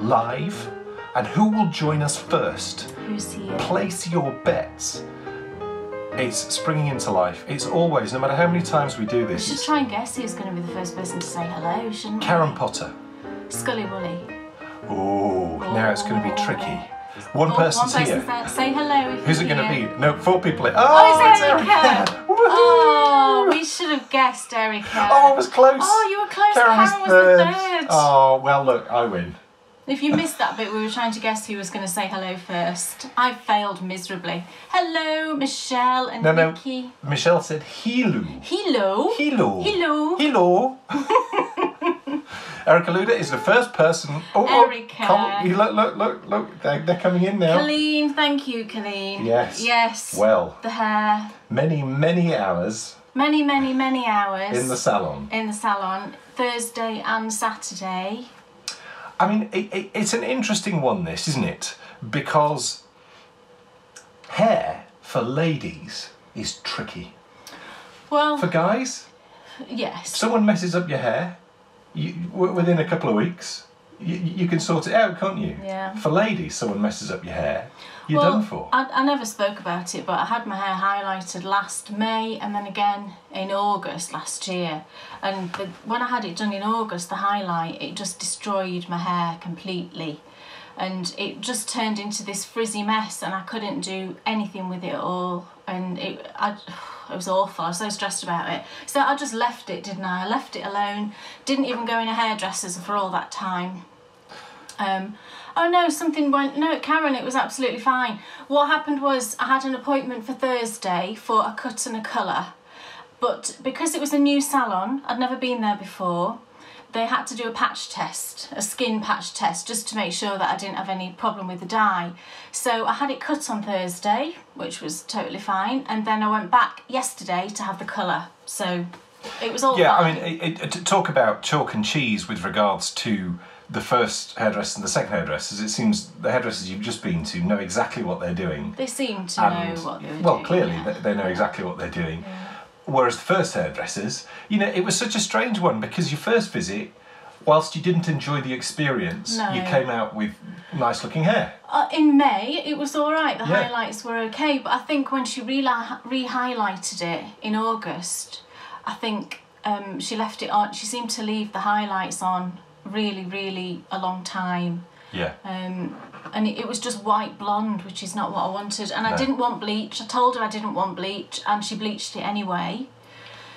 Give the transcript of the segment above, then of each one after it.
live. And who will join us first? Who's here? Place your bets. It's springing into life. It's always, no matter how many times we do this. We should try and guess who's going to be the first person to say hello, shouldn't we? Karen Potter. Scully Woolley. Oh, now it's going to be tricky. One person's here. Say hello. Who's it going to be? No, 4 people here. Oh, it's Erica. Erica. Oh, we should have guessed Erica. Oh, I was close. Oh, you were close. Karen was the third. Oh, well, look, I win. If you missed that bit, we were trying to guess who was going to say hello first. I failed miserably. Hello, Michelle and Vicky. No, Michelle said hello. Hello. Hello. Hello. Hello. Erica Luda is the first person. Erica. Look. They're coming in now. Colleen, thank you, Colleen. Yes. Yes. Well. The hair. Many hours. Many hours. In the salon. In the salon. Thursday and Saturday. I mean, it's an interesting one, this, isn't it? Because hair for ladies is tricky. Well, for guys, yes. Someone messes up your hair, within a couple of weeks, you can sort it out, can't you? Yeah. For ladies, someone messes up your hair, you're done for. I never spoke about it, but I had my hair highlighted last May and then again in August last year. And when I had it done in August, the highlight, it just destroyed my hair completely. And it just turned into this frizzy mess and I couldn't do anything with it at all. And it was awful. I was so stressed about it. So I just left it, didn't I? I left it alone. Didn't even go in a hairdresser's for all that time. Oh no, something went, no, Karen, it was absolutely fine. What happened was I had an appointment for Thursday for a cut and a colour. But because it was a new salon, I'd never been there before, they had to do a patch test, a skin patch test, just to make sure that I didn't have any problem with the dye. So I had it cut on Thursday, which was totally fine, and then I went back yesterday to have the colour. So it was all fine. I mean, to talk about chalk and cheese with regards to the first hairdresser and the second hairdressers, it seems the hairdressers you've just been to know exactly what they're doing. They seem to know what they're doing. Well, clearly they know exactly what they're doing. Yeah. Whereas the first hairdressers, you know, it was such a strange one because your first visit, whilst you didn't enjoy the experience, you came out with nice looking hair. In May, it was all right. The highlights were okay, but I think when she re-highlighted it in August, I think she left it on. She seemed to leave the highlights on really a long time. Yeah. And it was just white blonde, which is not what I wanted. And I didn't want bleach. I told her I didn't want bleach, and she bleached it anyway.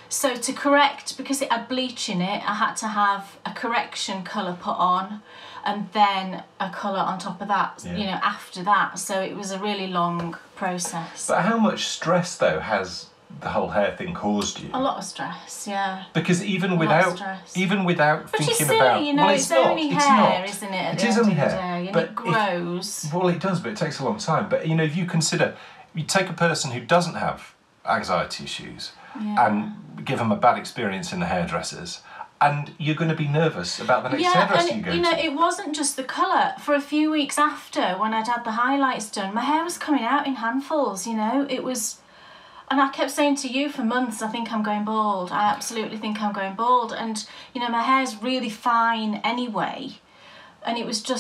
So to correct, because it had bleach in it, I had to have a correction colour put on and then a colour on top of that, you know, after that. So it was a really long process. But how much stress, though, has the whole hair thing caused you? A lot of stress, yeah. Because even without thinking silly, about, you know, well, it's only hair, isn't it? It is only hair, but it grows. Well, it does, but it takes a long time. But you know, if you consider, you take a person who doesn't have anxiety issues and give them a bad experience in the hairdressers, and you're going to be nervous about the next hairdresser you go to. You know, it wasn't just the colour. For a few weeks after, when I'd had the highlights done, my hair was coming out in handfuls. You know, it was. And I kept saying to you for months, I think I'm going bald. I absolutely think I'm going bald. And, you know, my hair's really fine anyway. And it was I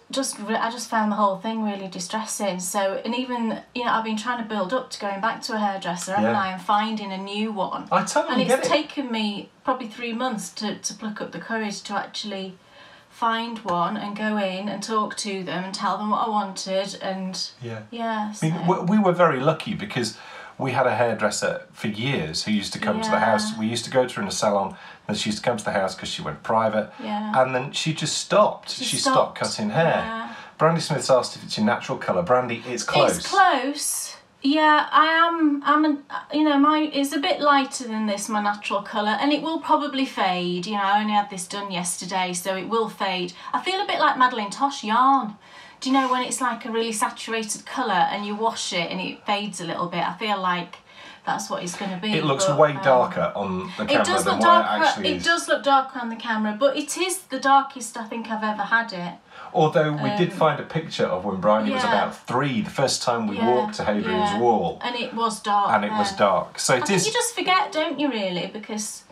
just found the whole thing really distressing. So, and even, you know, I've been trying to build up to going back to a hairdresser, and I am finding a new one. I totally get it. And it's taken me probably 3 months to pluck up the courage to actually find one and go in and talk to them and tell them what I wanted. And, so. I mean, we were very lucky because we had a hairdresser for years who used to come to the house. We used to go to her in a salon, and she used to come to the house because she went private. And then she just stopped. She stopped cutting hair. Brandy Smith's asked if it's your natural colour. Brandy, it's close. It's close. Yeah, it's a bit lighter than this, my natural colour, and it will probably fade. You know, I only had this done yesterday, so it will fade. I feel a bit like Madeline Tosh yarn. Do you know when it's like a really saturated colour and you wash it and it fades a little bit? I feel like that's what it's going to be. It looks way darker on the camera than what it actually is. It does look darker on the camera, but it is the darkest I think I've ever had it. Although we did find a picture of when Bryony was about 3, the first time we walked to Hadrian's Wall. And it was dark. And it was dark. So I think you just forget, don't you, really? Because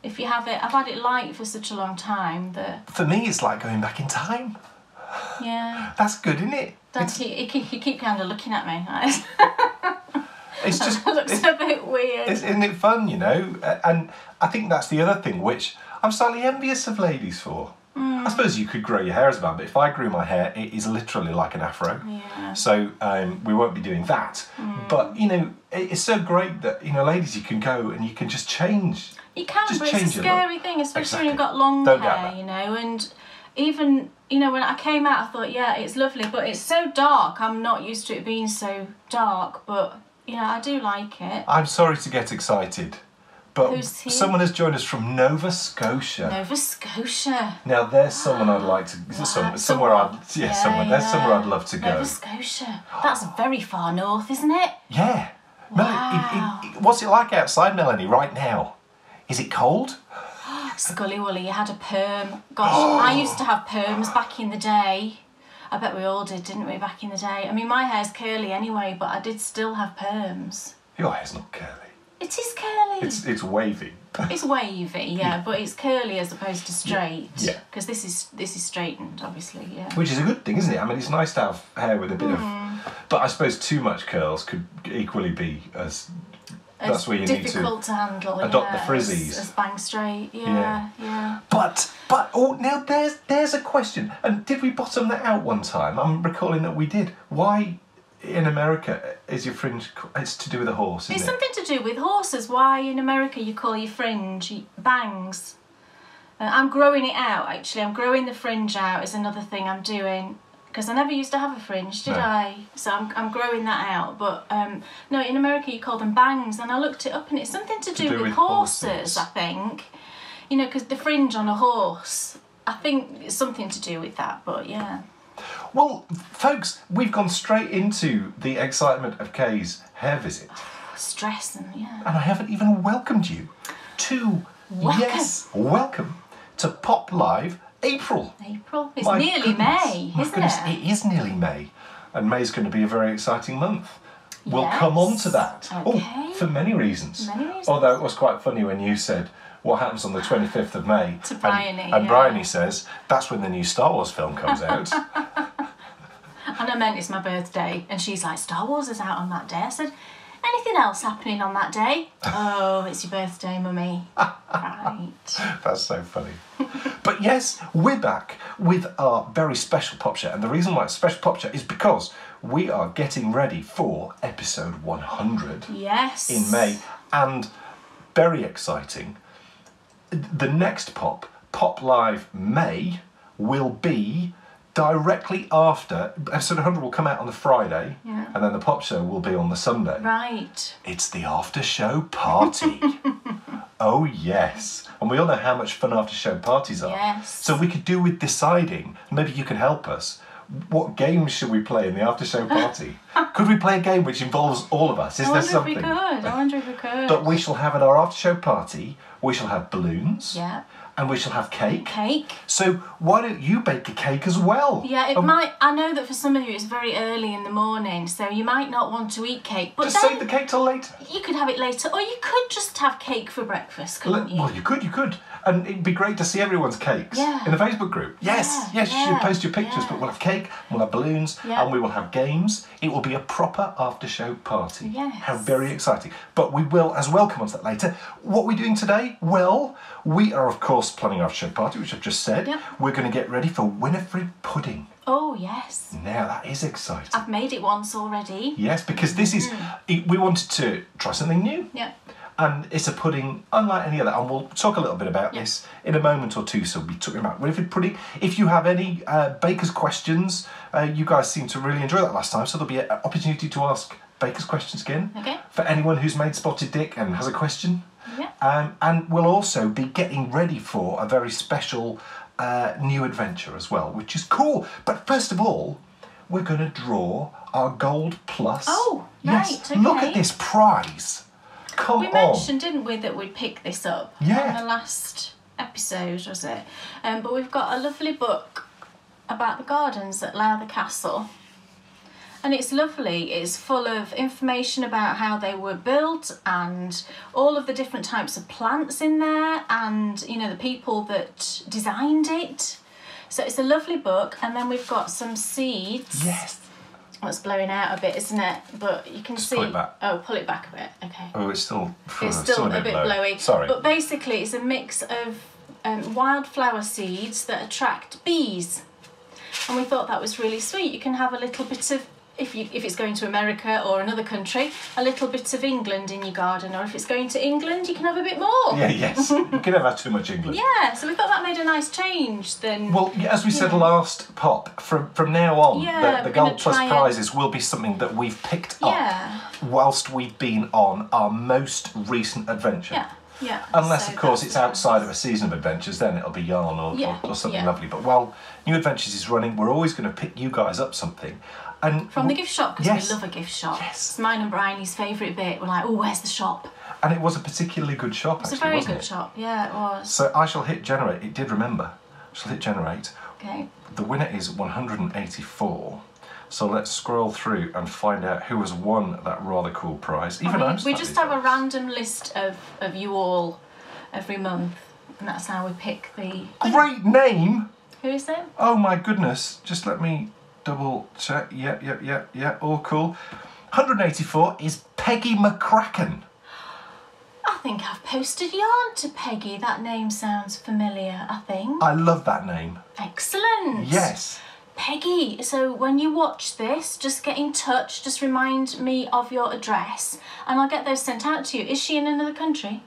if you have it, I've had it light for such a long time that... For me, it's like going back in time. Yeah. That's good, isn't it? You keep kind of looking at me. It's just... It looks a bit weird. Isn't it fun, you know? And I think that's the other thing which I'm slightly envious of ladies for. I suppose you could grow your hair as a man, but if I grew my hair, it is literally like an afro. Yeah. So we won't be doing that. But, you know, it's so great that, you know, ladies, you can go and you can just change. You can, just but it's a scary thing, especially when you've got long hair, you know, and even, you know, when I came out, I thought, yeah, it's lovely, but it's so dark. I'm not used to it being so dark, but, you know, I do like it. I'm sorry to get excited, but someone has joined us from Nova Scotia. Nova Scotia. Now, there's someone I'd like to... Somewhere I'd love to go. Nova Scotia. That's very far north, isn't it? Yeah. Wow. Melanie, what's it like outside, Melanie, right now? Is it cold? Scully Wully, you had a perm. Gosh, I used to have perms back in the day. I bet we all did, didn't we, back in the day? I mean, my hair's curly anyway, but I did still have perms. Your hair's not curly. It is curly. It's wavy. It's wavy, yeah, but it's curly as opposed to straight. Yeah. Because this is straightened, obviously, yeah. Which is a good thing, isn't it? I mean, it's nice to have hair with a bit of... But I suppose too much curls could equally be as... That's where you need to difficult to handle. Adopt the frizzies. As bang straight, yeah. But now there's a question. And did we bottom that out one time? I'm recalling that we did. Why in America is your fringe? It's to do with a horse, isn't It's it? something to do with horses. Why in America you call your fringe bangs? I'm growing it out. Actually, I'm growing the fringe out. Is another thing I'm doing. Because I never used to have a fringe, did I? So I'm growing that out. But no, in America you call them bangs, and I looked it up, and it's something to do with horses, I think. You know, because the fringe on a horse, I think it's something to do with that. But yeah. Well, folks, we've gone straight into the excitement of Kay's hair visit. Stress and yeah. And I haven't even welcomed you to welcome to P.O.P Live. April. It's nearly May, isn't it? It is nearly May. And May's going to be a very exciting month. We'll come on to that. Okay. For many reasons. Although it was quite funny when you said, what happens on the 25th of May? To Bryony. And Bryony says, that's when the new Star Wars film comes out. And I meant it's my birthday. And she's like, Star Wars is out on that day. I said, anything else happening on that day? Oh, it's your birthday, Mummy. Right. That's so funny. But yes, we're back with our very special P.O.P show. And the reason why it's a special P.O.P show is because we are getting ready for episode 100 in May. And very exciting, the next P.O.P Live May, will be directly after, episode 100 will come out on the Friday, and then the P.O.P show will be on the Sunday. Right. It's the after show party. Oh yes. And we all know how much fun after show parties are. Yes. So we could do with deciding, maybe you can help us, what games should we play in the after show party? Could we play a game which involves all of us? Is there something? I wonder if we could. But we shall have at our after show party, we shall have balloons. Yeah. And we shall have cake. Cake. So why don't you bake a cake as well? Yeah, it might. I know that for some of you it's very early in the morning, so you might not want to eat cake. But just save the cake till later. You could have it later, or you could just have cake for breakfast, couldn't you? Well, you could. And it'd be great to see everyone's cakes in the Facebook group. Yes, you should post your pictures, but we'll have cake, we'll have balloons, and we will have games. It will be a proper after-show party. Yes. How very exciting. But we will as well come on to that later. What are we doing today? Well, we are, of course, planning our after-show party, which I've just said. Yep. We're going to get ready for Winifred pudding. Oh, yes. Now, that is exciting. I've made it once already. Yes, because this is... We wanted to try something new. Yeah. And it's a pudding unlike any other, and we'll talk a little bit about this in a moment or two, so we'll be talking about Winifred pudding. If you have any baker's questions, you guys seemed to really enjoy that last time, so there'll be an opportunity to ask baker's questions again. Okay. For anyone who's made Spotted Dick and has a question. Yeah. And we'll also be getting ready for a very special new adventure as well, which is cool. But first of all, we're going to draw our Gold Plus. Oh, yes. right, okay. Look at this prize. We mentioned, didn't we, that we'd pick this up on the last episode, was it? But we've got a lovely book about the gardens at Lowther Castle. And it's lovely. It's full of information about how they were built and all of the different types of plants in there and, you know, the people that designed it. So it's a lovely book, and then we've got some seeds. Yes. It's blowing out a bit, isn't it? But you can see. Pull it back. Oh, pull it back a bit. Okay. Oh, it's still a bit blowy. Sorry. But basically, it's a mix of wildflower seeds that attract bees, and we thought that was really sweet. You can have a little bit of, if it's going to America or another country, a little bit of England in your garden, or if it's going to England, you can have a bit more. Yeah, yes. You can never have too much England. Yeah, so we thought that made a nice change then. Well, as we said last pop, from now on, the Gold Plus prizes will be something that we've picked up whilst we've been on our most recent adventure. Yeah. Yeah. Unless, of course, it's outside of a season of adventures, then it'll be yarn or something lovely. But while New Adventures is running, we're always going to pick you guys up something. And from the gift shop, because we love a gift shop. Yes. It's mine and Bryony's favourite bit. We're like, oh, where's the shop? And it was a particularly good shop, actually, wasn't it? It was a very good shop, yeah, it was. So I shall hit generate. It did remember. I shall hit generate. Okay. The winner is 184. So let's scroll through and find out who has won that rather cool prize. We just have a random list of you all every month, and that's how we pick the... Great name! Who is it? Oh my goodness, just let me double check. Yeah, all cool. 184 is Peggy McCracken. I think I've posted yarn to Peggy. That name sounds familiar, I think. I love that name. Excellent. Yes. Peggy, so when you watch this, just get in touch, just remind me of your address, and I'll get those sent out to you. Is she in another country?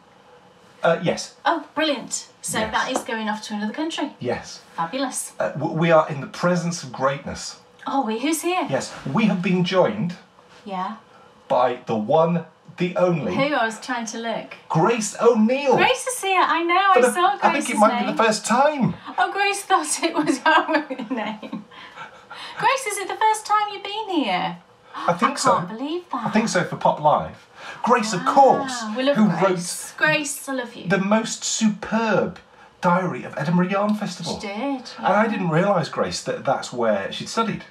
Yes. Oh, brilliant. So that is going off to another country. Yes. Fabulous. We are in the presence of greatness. Oh, who's here? Yes, we have been joined by the one, the only... Who? I was trying to look. Grace O'Neill. Grace is here, I know, I saw Grace's name. I think it might be the first time. Oh, Grace thought it was our name. Grace, is it the first time you've been here? I think so. I can't believe that. I think so for Pop Live. Grace, of course, we love who Grace. wrote Grace, I love you. the most superb diary of Edinburgh Yarn Festival. She did. Yeah. And I didn't realise, Grace, that that's where she'd studied.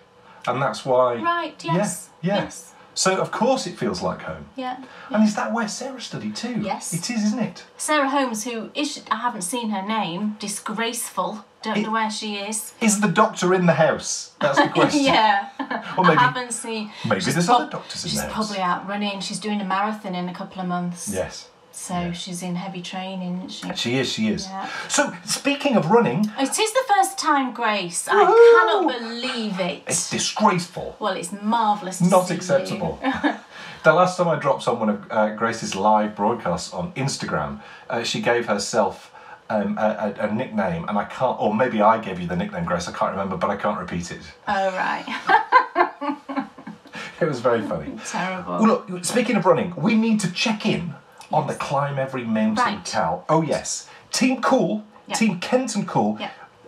And that's why... Right, yes. Yes. So, of course, it feels like home. Yeah. And is that where Sarah studied too? Yes. It is, isn't it? Sarah Holmes, who is... I haven't seen her name. Disgraceful. Don't know where she is. Is the doctor in the house? That's the question. Yeah. Or maybe, I haven't seen... Maybe there's other doctors in the house. She's probably out running. She's doing a marathon in a couple of months. Yes. So she's in heavy training, isn't she? She is. Yeah. So, speaking of running... It is the first time, Grace. I cannot believe it. It's disgraceful. Well, it's marvellous to Not see acceptable. you. The last time I dropped on one of Grace's live broadcasts on Instagram, she gave herself a nickname, and I can't... Or maybe I gave you the nickname, Grace, I can't remember, but I can't repeat it. Oh, right. It was very funny. Terrible. Well, look, speaking of running, we need to check in on the Climb Every Mountain Cal. Oh, yes. Team Cool, Team Kenton Cool,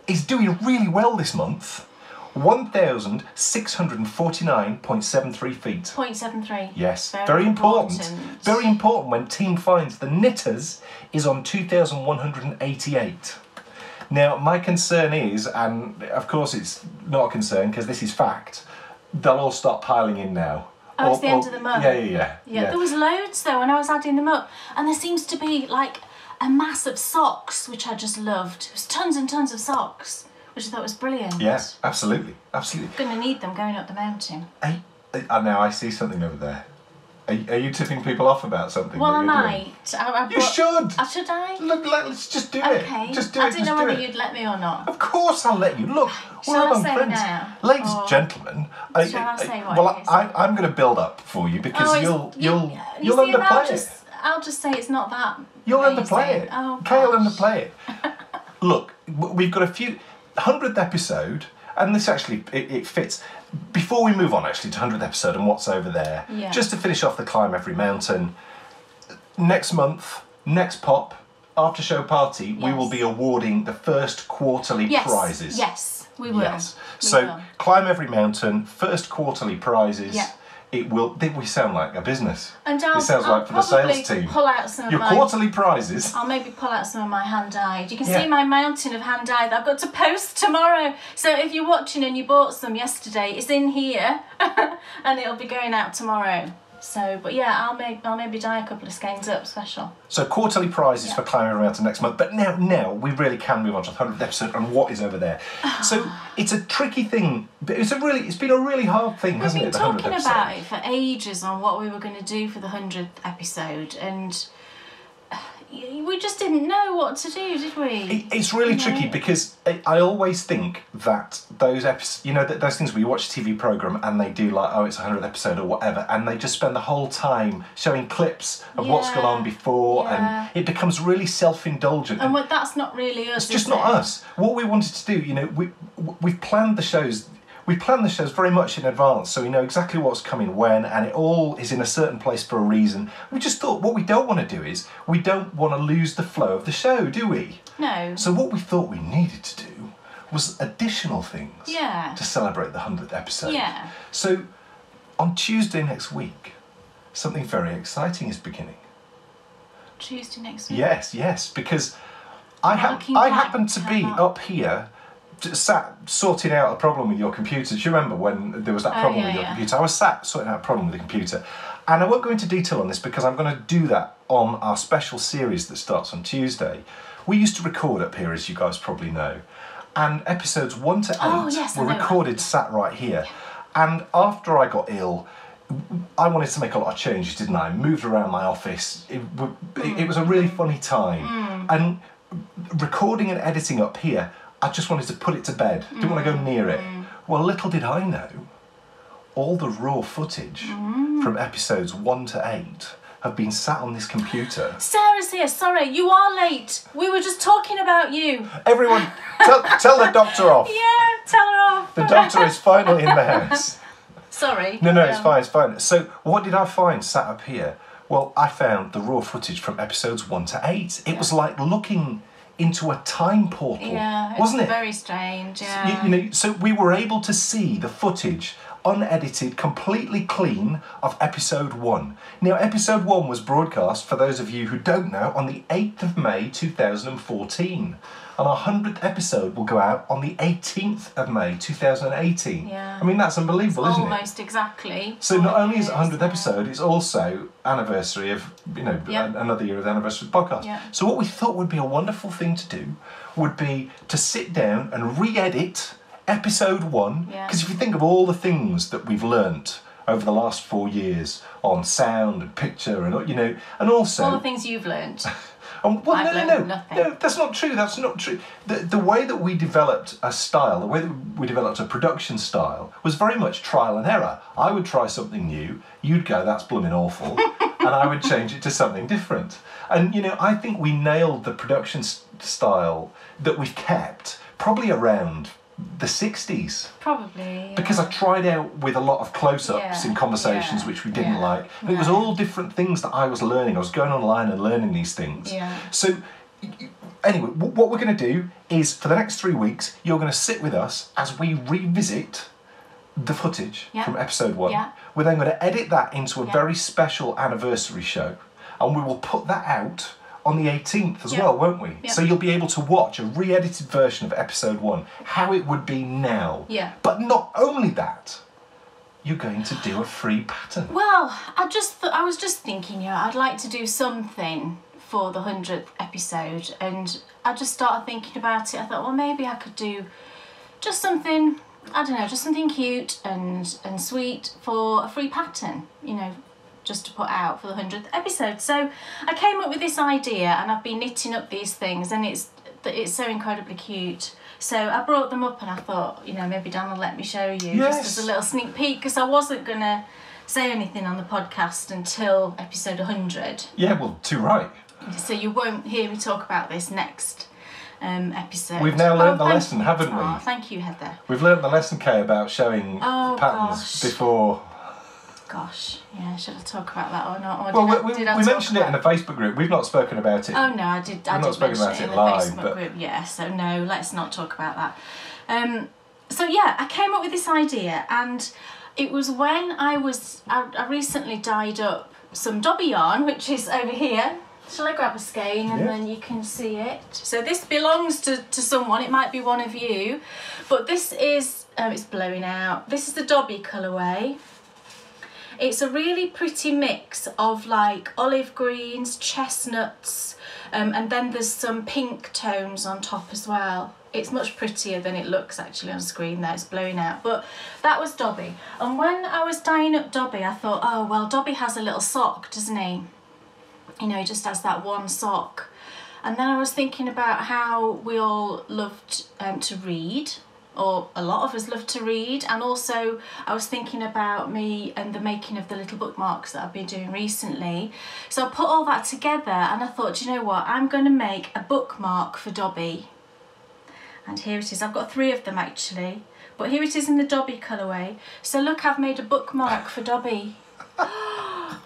is doing really well this month. 1,649.73 feet. 0.73. Yes, very important. Very important when Team Finds the Knitters is on 2,188. Now, my concern is, and of course it's not a concern because this is fact, they'll all start piling in now. Oh, it's the end of the month. Yeah. There was loads though when I was adding them up, and there seems to be like a mass of socks, which I just loved. It was tons and tons of socks, which I thought was brilliant. Yes, absolutely. Absolutely. Going to need them going up the mountain. Now I see something over there. Are you tipping people off about something? Well, I might. You should. Should I? Look, let's just do it. Okay. Just do it. I didn't know whether you'd let me or not. Of course I'll let you. Look, we're among friends. Now? Ladies and gentlemen. Shall I say what well, it is? I'm going to build up for you because you'll underplay it. I'll just say it's not that. You'll underplay it. Oh, Kay'll underplay it. Look, we've got a 100th episode, and this actually it fits. Before we move on actually to 100th episode and what's over there, just to finish off the Climb Every Mountain, next month, next Pop, after show party, we will be awarding the first quarterly prizes. Yes, we will. Yes. So Climb Every Mountain, first quarterly prizes. Yeah. It will. We sound like a business. And it sounds like for the sales team. Pull out some your of my quarterly prizes. I'll maybe pull out some of my hand-dyed. You can see my mountain of hand-dyed that I've got to post tomorrow. So if you're watching and you bought some yesterday, it's in here, and it'll be going out tomorrow. So, but yeah, I'll maybe dye a couple of skeins up special. So quarterly prizes for climbing around to next month. But now we really can move on to the 100th episode and what is over there. So it's a tricky thing, but it's been a really hard thing, hasn't it? We've been talking about it for ages on what we were going to do for the 100th episode, and we just didn't know what to do, did we? It's really tricky because I always think that those episodes, you know, those things where you watch a TV programme and they do like, oh, it's a 100th episode or whatever, and they just spend the whole time showing clips of what's gone on before, and it becomes really self-indulgent. And that's not really us, it's just not us. What we wanted to do, you know, we've planned the shows. We plan the shows very much in advance, so we know exactly what's coming when, and it all is in a certain place for a reason. We just thought what we don't want to do is, we don't want to lose the flow of the show, do we? No. So what we thought we needed to do was additional things to celebrate the 100th episode. Yeah. So on Tuesday next week, something very exciting is beginning. Tuesday next week? Yes, because I happen to be up here sat sorting out a problem with your computer. Do you remember when there was that problem with your computer? I was sat sorting out a problem with the computer. And I won't go into detail on this because I'm going to do that on our special series that starts on Tuesday. We used to record up here, as you guys probably know. And episodes 1 to 8 were recorded sat right here. And after I got ill, I wanted to make a lot of changes, didn't I? Moved around my office. It was a really funny time. And recording and editing up here, I just wanted to put it to bed. Didn't want to go near it. Well, little did I know, all the raw footage from episodes 1 to 8 have been sat on this computer. Sarah's here. Sorry, you are late. We were just talking about you. Everyone, tell the doctor off. Yeah, tell her off. The doctor is finally in the house. Sorry. No, it's fine, it's fine. So, what did I find sat up here? Well, I found the raw footage from episodes 1 to 8. It was like looking into a time portal, wasn't it? Very strange, yeah. You know, so we were able to see the footage, unedited, completely clean, of episode 1. Now, episode 1 was broadcast, for those of you who don't know, on the 8th of May 2014. And our 100th episode will go out on the 18th of May 2018. Yeah. I mean, that's unbelievable, isn't it? Almost exactly. So not only is it 100th episode, it's also anniversary of, you know, another year of the anniversary of the podcast. Yeah. So what we thought would be a wonderful thing to do would be to sit down and re-edit episode 1. Because if you think of all the things that we've learnt over the last 4 years on sound and picture and, you know, and also... all the things you've learnt. Well, no, that's not true. That's not true. The way that we developed a style, the way that we developed a production style, was very much trial and error. I would try something new, you'd go, that's blooming awful, and I would change it to something different. And, you know, I think we nailed the production style that we've kept probably around the 60s. Probably, because I tried out with a lot of close-ups in conversations which we didn't like. And it was all different things that I was learning. I was going online and learning these things. So anyway, what we're going to do is for the next 3 weeks, you're going to sit with us as we revisit the footage from episode 1. We're then going to edit that into a very special anniversary show, and we will put that out on the 18th as well, won't we? So you'll be able to watch a re-edited version of episode 1, how it would be now. But not only that, you're going to do a free pattern. Well, I was just thinking, I'd like to do something for the 100th episode, and I just started thinking about it. I thought, well, maybe I could do just something, I don't know, just something cute and sweet for a free pattern, you know, just to put out for the 100th episode. So I came up with this idea, and I've been knitting up these things, and it's so incredibly cute. So I brought them up and I thought, you know, maybe Dan will let me show you just as a little sneak peek, because I wasn't going to say anything on the podcast until episode 100. Yeah, well, too right. So you won't hear me talk about this next episode. We've now learned the lesson, haven't we? Oh, thank you, Heather. We've learned the lesson, Kay, about showing patterns before... Gosh, yeah, should I talk about that or not? Or well, we mentioned it in the Facebook group. We've not spoken about it. Oh no, I did mention it in the Facebook group. Yeah, so no, let's not talk about that. So yeah, I came up with this idea, and it was when I recently dyed up some Dobby yarn, which is over here. Shall I grab a skein and then you can see it? So this belongs to someone. It might be one of you, but this is it's blowing out. This is the Dobby colourway. It's a really pretty mix of like olive greens, chestnuts, and then there's some pink tones on top as well. It's much prettier than it looks actually on screen there, it's blowing out. But that was Dobby. And when I was dyeing up Dobby, I thought, oh, well, Dobby has a little sock, doesn't he? You know, he just has that one sock. And then I was thinking about how we all loved to read, or a lot of us love to read. And also I was thinking about me and the making of the little bookmarks that I've been doing recently. So I put all that together and I thought, you know what, I'm going to make a bookmark for Dobby. And here it is. I've got 3 of them actually, but here it is in the Dobby colourway. So look, I've made a bookmark for Dobby.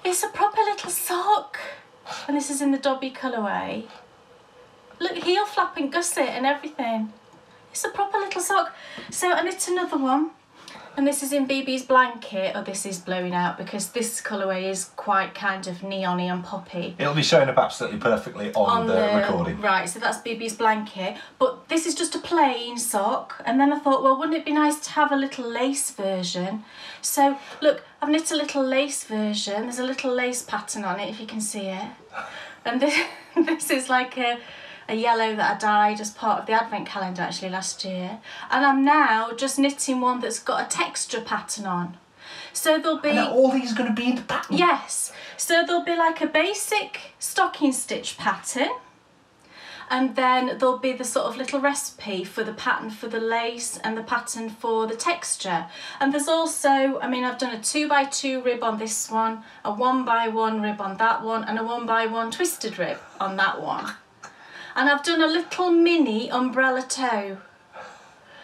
It's a proper little sock. And this is in the Dobby colourway. Look, heel flap and gusset and everything. It's a proper little sock. So I knit another one. And this is in BB's blanket. Oh, this is blowing out because this colourway is quite kind of neon-y and poppy. It'll be showing up absolutely perfectly on the recording. Right, so that's BB's blanket. But this is just a plain sock. And then I thought, well, wouldn't it be nice to have a little lace version? So, look, I've knit a little lace version. There's a little lace pattern on it, if you can see it. And this is like a yellow that I dyed as part of the advent calendar actually last year. And I'm now just knitting one that's got a texture pattern on. So there'll be... And are all these going to be in the pattern? Yes. So there'll be like a basic stocking stitch pattern. And then there'll be the sort of little recipe for the pattern for the lace and the pattern for the texture. And there's also, I mean, I've done a 2x2 rib on this one, a 1x1 rib on that one, and a 1x1 twisted rib on that one. And I've done a little mini umbrella toe.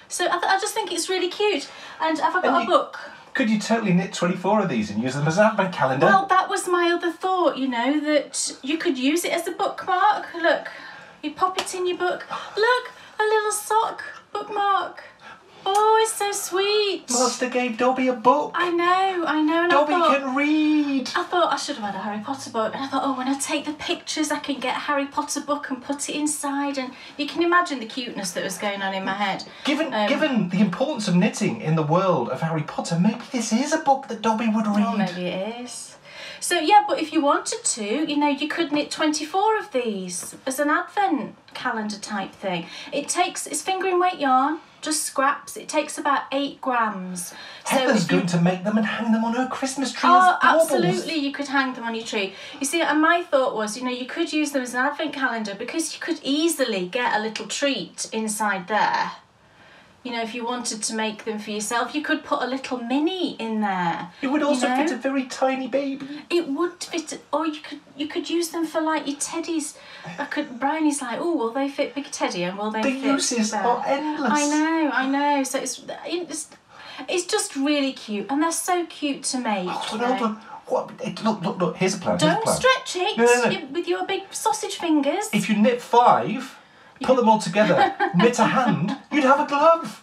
So I just think it's really cute. And have I got a book? Could you totally knit 24 of these and use them as an advent calendar? Well, that was my other thought, you know, that you could use it as a bookmark. Look, you pop it in your book. Look, a little sock bookmark. Oh, it's so sweet. Master gave Dobby a book. I know. And Dobby can read. I thought I should have had a Harry Potter book. And I thought, oh, when I take the pictures, I can get a Harry Potter book and put it inside. And you can imagine the cuteness that was going on in my head. Given the importance of knitting in the world of Harry Potter, maybe this is a book that Dobby would read. Oh, maybe it is. So, yeah, but if you wanted to, you know, you could knit 24 of these as an advent calendar type thing. It's fingering weight yarn. Just scraps. It takes about 8 grams. Heather's going to make them and hang them on her Christmas tree as baubles. Absolutely, you could hang them on your tree. You see, and my thought was, you know, you could use them as an advent calendar because you could easily get a little treat inside there. You know, if you wanted to make them for yourself, you could put a little mini in there. It would also fit a very tiny baby. It would fit, or you could use them for like your teddies. Bryony's like, oh, will they fit Big Teddy and will they fit? The uses are endless. I know. So it's just really cute, and they're so cute to make. Hold on. What? Look. Here's a plan. Don't stretch it No. with your big sausage fingers. If you knit 5. Pull them all together, knit a hand, you'd have a glove.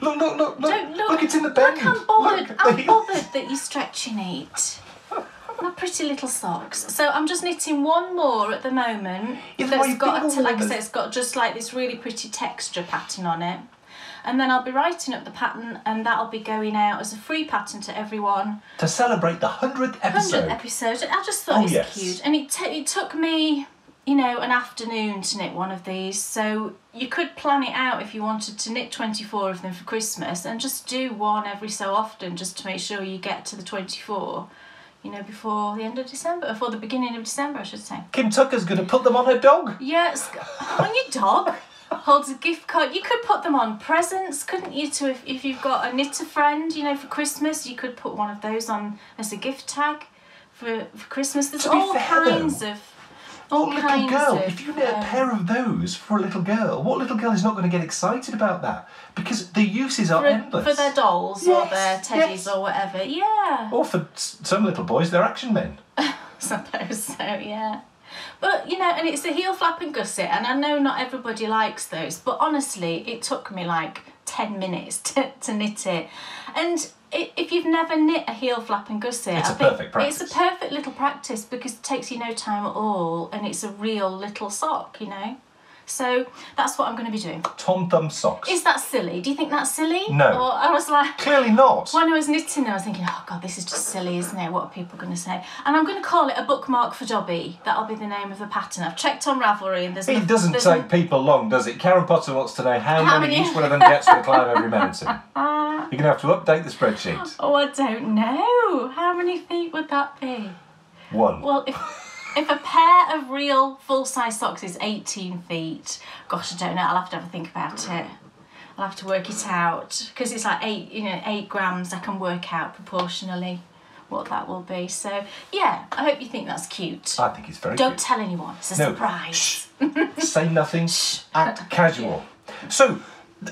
Look, it's in the bend. Look, I'm bothered that you're stretching it. My pretty little socks. So I'm just knitting one more at the moment. That's got, like I said, it's got just like this really pretty texture pattern on it. And then I'll be writing up the pattern and that'll be going out as a free pattern to everyone. To celebrate the 100th episode. 100th episode. I just thought it was cute. And it took me, you know, an afternoon to knit one of these, so you could plan it out if you wanted to knit 24 of them for Christmas and just do one every so often just to make sure you get to the 24, you know, before the end of December, before the beginning of December, I should say. Kim Tucker's going to put them on her dog. Yes, on your dog. Holds a gift card. You could put them on presents, couldn't you, to if you've got a knitter friend, you know, for Christmas, you could put one of those on as a gift tag for Christmas. There's all kinds of... little girl, if you knit a pair of those for a little girl, what little girl is not going to get excited about that? Because the uses are endless. For their dolls or their teddies or whatever, yeah. Or for some little boys, they're action men. I suppose so, yeah. But, you know, and it's a heel flap and gusset, and I know not everybody likes those, but honestly, it took me like 10 minutes to knit it. And if you've never knit a heel flap and gusset, it's a perfect practice. It's a perfect little practice because it takes you no time at all and it's a real little sock, you know. So that's what I'm going to be doing. Tom Thumb socks. Is that silly? Do you think that's silly? No. Or I was like... Clearly not. When I was knitting, I was thinking, oh God, this is just silly, isn't it? What are people going to say? And I'm going to call it a bookmark for Dobby. That'll be the name of the pattern. I've checked on Ravelry and there's... It doesn't take people long, does it? Karen Potter wants to know how many each one of them gets to climb every mountain. You're going to have to update the spreadsheet. Oh, I don't know. How many feet would that be? 1. Well, if a pair of real full-size socks is 18 feet, gosh, I don't know. I'll have to have a think about it. I'll have to work it out because it's like 8 grams. I can work out proportionally what that will be. So yeah, I hope you think that's cute. I think it's very Don't cute. tell anyone. It's a surprise. Shh. Say nothing. Act casual. So the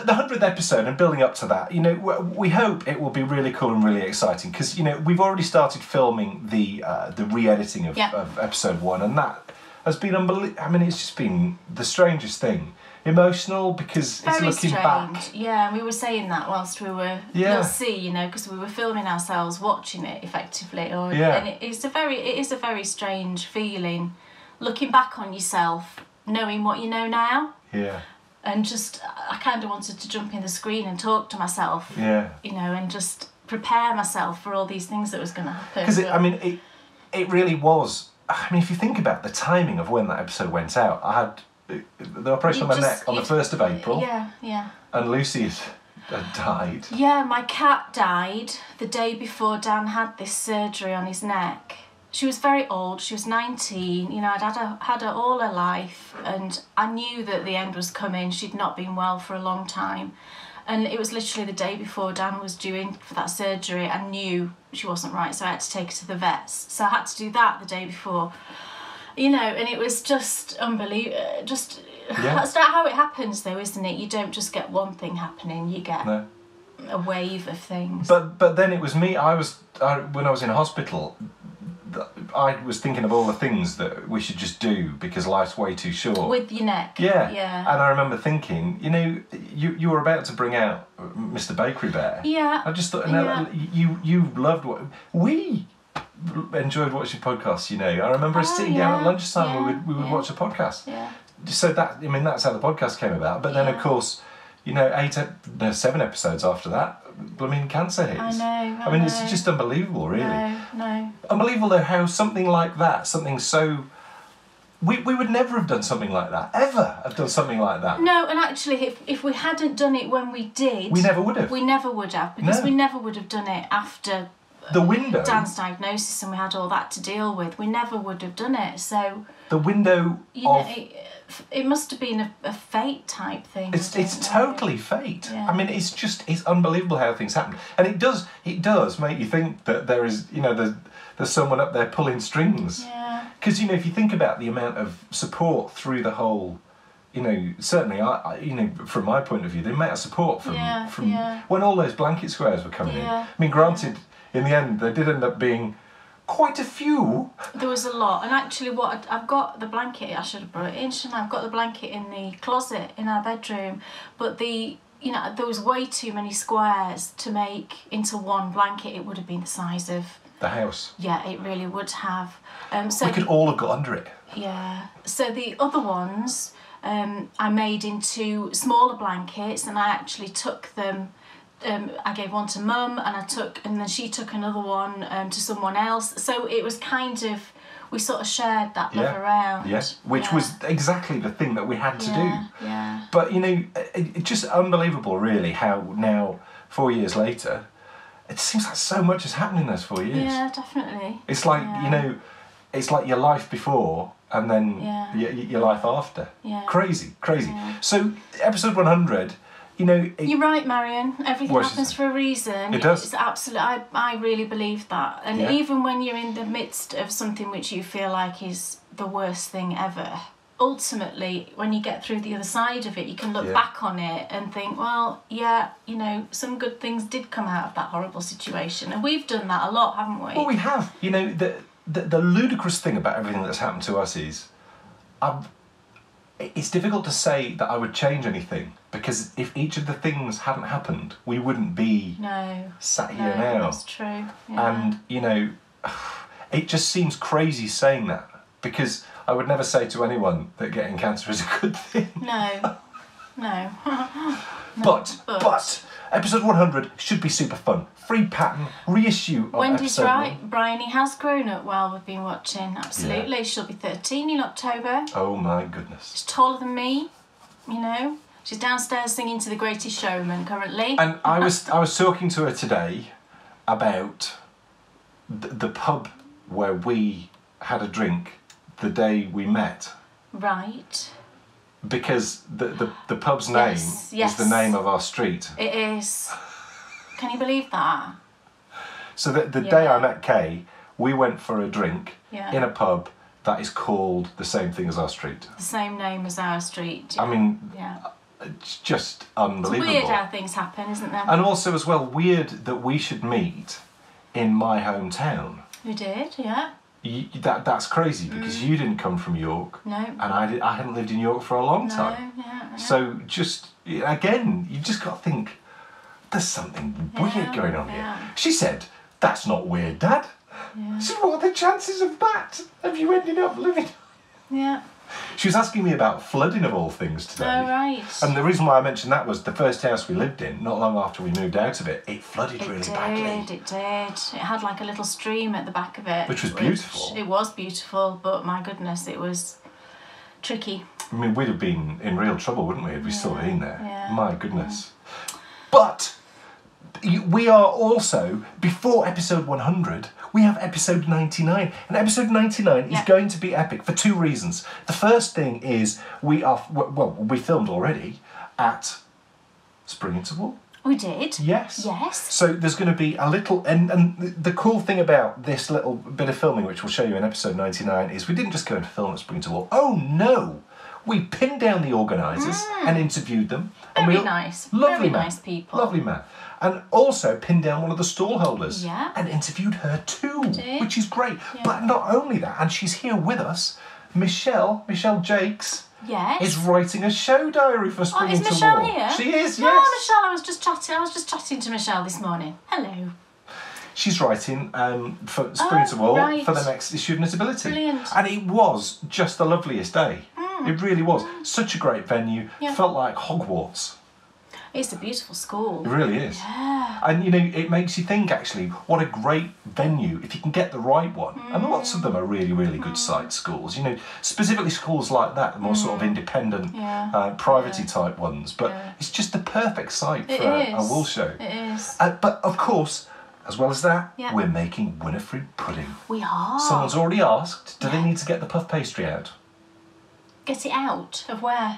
100th episode and building up to that, you know, we hope it will be really cool and really exciting because, you know, we've already started filming the re-editing of episode 1, and that has been unbelievable. I mean, it's just been the strangest thing. Emotional because it's looking back. Yeah, we were saying that whilst we were. Yeah. You'll see, you know, because we were filming ourselves watching it effectively. And it is a very strange feeling, looking back on yourself, knowing what you know now. Yeah. And just, I kind of wanted to jump in the screen and talk to myself. Yeah. You know, and just prepare myself for all these things that was going to happen. Because I mean, it really was. I mean, if you think about the timing of when that episode went out, I had the operation on my neck on the 1st of April. Yeah, yeah. And Lucy had died. Yeah, my cat died the day before Dan had this surgery on his neck. She was very old, she was 19, you know, I'd had her all her life, and I knew that the end was coming. She'd not been well for a long time. And it was literally the day before Dan was due in for that surgery. I knew she wasn't right, so I had to take her to the vets. So I had to do that the day before. You know, and it was just unbelievable. That's not how it happens, though, isn't it? You don't just get one thing happening; you get a wave of things. But then it was me. When I was in hospital, I was thinking of all the things that we should just do because life's way too short. With your neck. Yeah. Yeah. And I remember thinking, you know, you were about to bring out Mr. Bakery Bear. Yeah. I just thought, you loved what we enjoyed watching podcasts, you know. I remember us sitting down at lunchtime, we would watch a podcast. Yeah. So that's how the podcast came about. But then, of course, you know, 7 episodes after that, blooming cancer hits. I know. I mean, it's just unbelievable, really. No. Unbelievable, though, how something like that, something so... We would never have done something like that, ever have done something like that. No, and actually, if we hadn't done it when we did... We never would have. We never would have, because we never would have done it after... The window. Dan's diagnosis, and we had all that to deal with. We never would have done it, so... The window it must have been a fate type thing. It's totally fate. Yeah. I mean, it's unbelievable how things happen, and it does make you think that there is, you know, there's someone up there pulling strings. Yeah. Because, you know, if you think about the amount of support through the whole, you know, certainly I you know, from my point of view, the amount of support from when all those blanket squares were coming in. I mean, granted, in the end, there did end up being quite a few. There was a lot, and actually I've got the blanket, I should have brought it in, shouldn't I? I've got the blanket in the closet in our bedroom, but you know, there was way too many squares to make into one blanket. It would have been the size of... The house. Yeah, it really would have. So we could all have got under it. Yeah. So the other ones I made into smaller blankets, and I actually took them... I gave one to Mum, and then she took another one to someone else. So it was kind of, we sort of shared that love around. Yes, which was exactly the thing that we had to do. Yeah. But, you know, it's just unbelievable, really, how now, 4 years later, it seems like so much has happened in those 4 years. Yeah, definitely. It's like, you know, it's like your life before and then your life after. Yeah. Crazy. Yeah. So, episode 100... You know, you're right, Marion. Everything happens for a reason. It does. It's absolutely. I really believe that. And even when you're in the midst of something which you feel like is the worst thing ever, ultimately, when you get through the other side of it, you can look back on it and think, well, yeah, you know, some good things did come out of that horrible situation, and we've done that a lot, haven't we? Well, we have. You know, the ludicrous thing about everything that's happened to us is, it's difficult to say that I would change anything, because if each of the things hadn't happened, we wouldn't be sat here now. That's true. Yeah. And, you know, it just seems crazy saying that, because I would never say to anyone that getting cancer is a good thing. No. No. But episode 100 should be super fun. Free pattern, reissue of Wendy's episode right. 1. Bryony has grown up while we've been watching. Absolutely. Yeah. She'll be 13 in October. Oh my goodness. She's taller than me, you know. She's downstairs singing to The Greatest Showman currently. And I was talking to her today about the pub where we had a drink the day we met. Right. Because the pub's name is the name of our street. It is. Can you believe that? So the day I met Kay, we went for a drink in a pub that is called the same thing as our street. The same name as our street. Yeah. I mean, it's just unbelievable. It's weird how things happen, isn't there? And also as well, weird that we should meet in my hometown. We did, yeah. That's crazy because you didn't come from York. No. And I hadn't lived in York for a long time. No, yeah. So just, again, you just got to think, there's something weird going on here. She said, that's not weird, Dad. Yeah. I said, what are the chances of that? Have you ended up living? Yeah. She was asking me about flooding of all things today. Oh, right. And the reason why I mentioned that was the first house we lived in, not long after we moved out of it, it flooded really badly. It did. It had like a little stream at the back of it. Which was beautiful. It was beautiful, but my goodness, it was tricky. I mean, we'd have been in real trouble, wouldn't we, if we still been there? Yeah. My goodness. But we are also, before episode 100, we have episode 99. And episode 99 is going to be epic for two reasons. The first thing is we filmed already at Spring Interval. We did? Yes. Yes. So there's going to be a little... And the cool thing about this little bit of filming, which we'll show you in episode 99, is we didn't just go and film at Spring Interval. Oh, no! We pinned down the organisers and interviewed them. Very nice. Lovely Very nice people. Lovely man. And also pinned down one of the stall holders and interviewed her too, which is great. Yeah. But not only that, and she's here with us, Michelle Jakes is writing a show diary for Spring Interval. Is Michelle here? She is, yes. Oh, Michelle, I was just chatting to Michelle this morning. Hello. She's writing for Spring Interval for the next issue of Knitability. Brilliant. And it was just the loveliest day. It really was. Such a great venue. Yeah. Felt like Hogwarts. It's a beautiful school. It really is. Yeah. And, you know, it makes you think, actually, what a great venue if you can get the right one. And lots of them are really, really good site schools. You know, specifically schools like that, the more sort of independent, private-y type ones. But it's just the perfect site for a wool show. It is. But, of course, as well as that, we're making Winifred pudding. We are. Someone's already asked, do they need to get the puff pastry out? Get it out of where?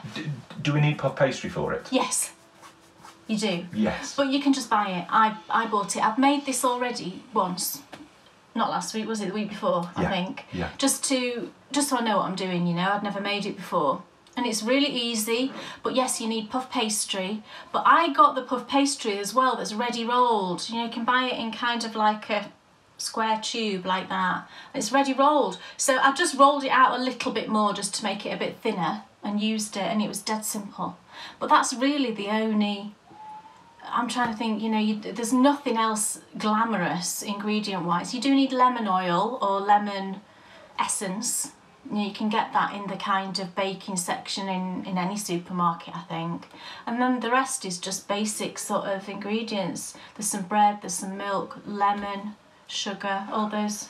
Do we need puff pastry for it? Yes. You do? Yes. But you can just buy it. I bought it. I've made this already once. Not last week, was it? The week before, I think. Yeah. Just so I know what I'm doing, you know. I'd never made it before. And it's really easy. But yes, you need puff pastry. But I got the puff pastry as well that's ready rolled. You know, you can buy it in kind of like a square tube like that. It's ready rolled. So I've just rolled it out a little bit more just to make it a bit thinner and used it, and it was dead simple. But that's really the only... I'm trying to think, you know, there's nothing else glamorous ingredient-wise. You do need lemon oil or lemon essence. You know, you can get that in the kind of baking section in any supermarket, I think. And then the rest is just basic sort of ingredients. There's some bread, there's some milk, lemon, sugar, all those.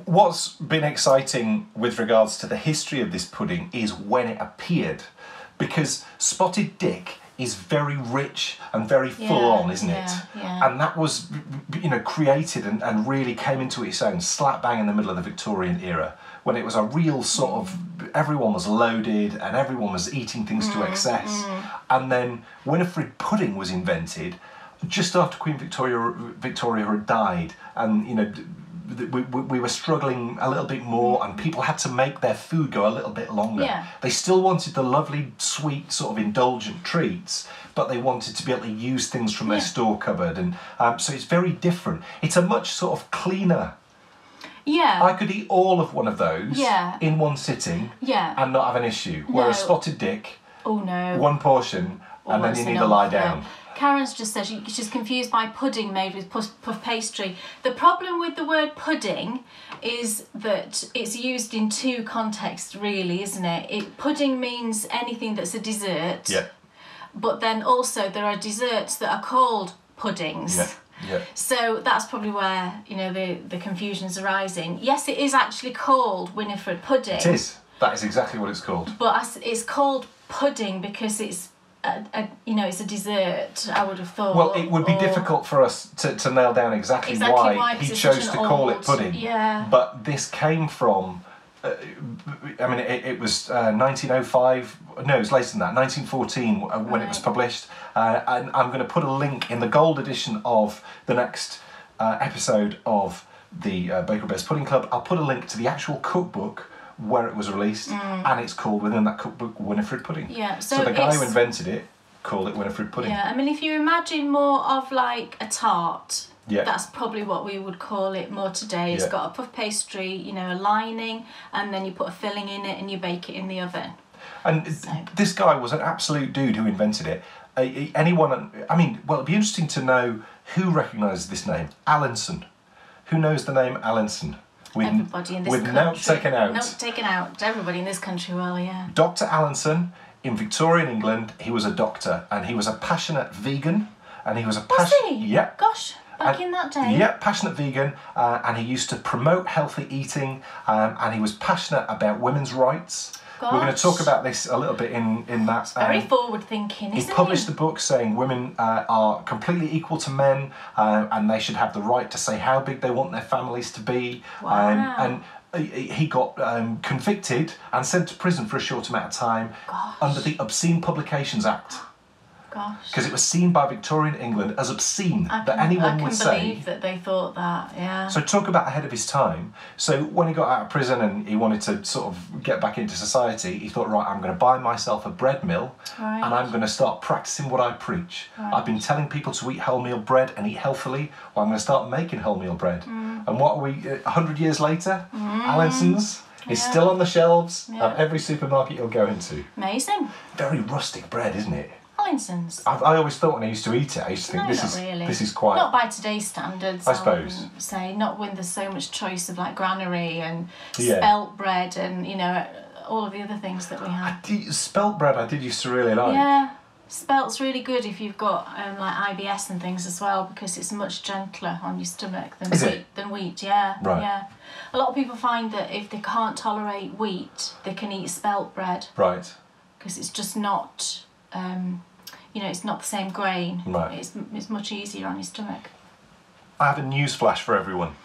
What's been exciting with regards to the history of this pudding is when it appeared. Because Spotted Dick is very rich and very full on, isn't it? Yeah. And that was, you know, created and really came into its own slap bang in the middle of the Victorian era, when it was a real sort of, everyone was loaded and everyone was eating things to excess. And then Winifred pudding was invented just after Queen Victoria had died, and, you know, we were struggling a little bit more, and people had to make their food go a little bit longer. Yeah. They still wanted the lovely, sweet, sort of indulgent treats, but they wanted to be able to use things from their store cupboard, and so it's very different. It's a much sort of cleaner. Yeah. I could eat all of one of those in one sitting and not have an issue. Whereas Spotted Dick, one portion, and then you need to lie down. Karen's just said she's confused by pudding made with puff pastry. The problem with the word pudding is that it's used in two contexts, really, isn't it? Pudding means anything that's a dessert. Yeah. But then also there are desserts that are called puddings. Yeah. Yeah. So that's probably where, you know, the confusion's arising. Yes, it is actually called Winifred pudding. It is. That is exactly what it's called. But it's called pudding because it's it's a dessert, I would have thought. Well, it would be difficult for us to nail down exactly why he chose to call it pudding. Yeah. But this came from, it was 1905, no, it was later than that, 1914 when it was published. And I'm going to put a link in the gold edition of the next episode of the Baker Bears Pudding Club. I'll put a link to the actual cookbook where it was released, and it's called within that cookbook Winifred Pudding. Yeah, so the guy who invented it called it Winifred Pudding. Yeah, I mean, if you imagine more of like a tart, yeah, that's probably what we would call it more today. It's got a puff pastry, you know, a lining, and then you put a filling in it and you bake it in the oven. And this guy was an absolute dude who invented it. Anyone, I mean, well, it'd be interesting to know who recognises this name, Allinson. Who knows the name Allinson? Everybody in this country. With note taken out. Note taken out. Everybody in this country will, yeah. Dr. Allinson, in Victorian England, he was a doctor, and he was a passionate vegan, and he was a Was he? Yeah. Gosh, back in that day. Yeah, passionate vegan, and he used to promote healthy eating, and he was passionate about women's rights. Gosh. We're going to talk about this a little bit in that. Very forward thinking, isn't he? Published a book saying women are completely equal to men, and they should have the right to say how big they want their families to be. Wow. And he got convicted and sent to prison for a short amount of time under the Obscene Publications Act. Because it was seen by Victorian England as obscene that anyone would say. I can believe that they thought that, yeah. So talk about ahead of his time. So when he got out of prison and he wanted to sort of get back into society, he thought, right, I'm going to buy myself a bread mill, and I'm going to start practicing what I preach. Right. I've been telling people to eat wholemeal bread and eat healthily. Well, I'm going to start making wholemeal bread. And what are we, 100 years later? Allinson's is still on the shelves of every supermarket you'll go into. Amazing. Very rustic bread, isn't it? Allinson's. I always thought when I used to eat it, I used to think this is quite... Not by today's standards, I suppose. Say, not when there's so much choice of like granary and spelt bread and, you know, all of the other things that we have. Spelt bread I did used to really like. Yeah, spelt's really good if you've got like IBS and things as well, because it's much gentler on your stomach than wheat. Yeah, right. Yeah. A lot of people find that if they can't tolerate wheat, they can eat spelt bread. Right. Because it's just not... it's not the same grain. Right. It's much easier on your stomach. I have a news flash for everyone.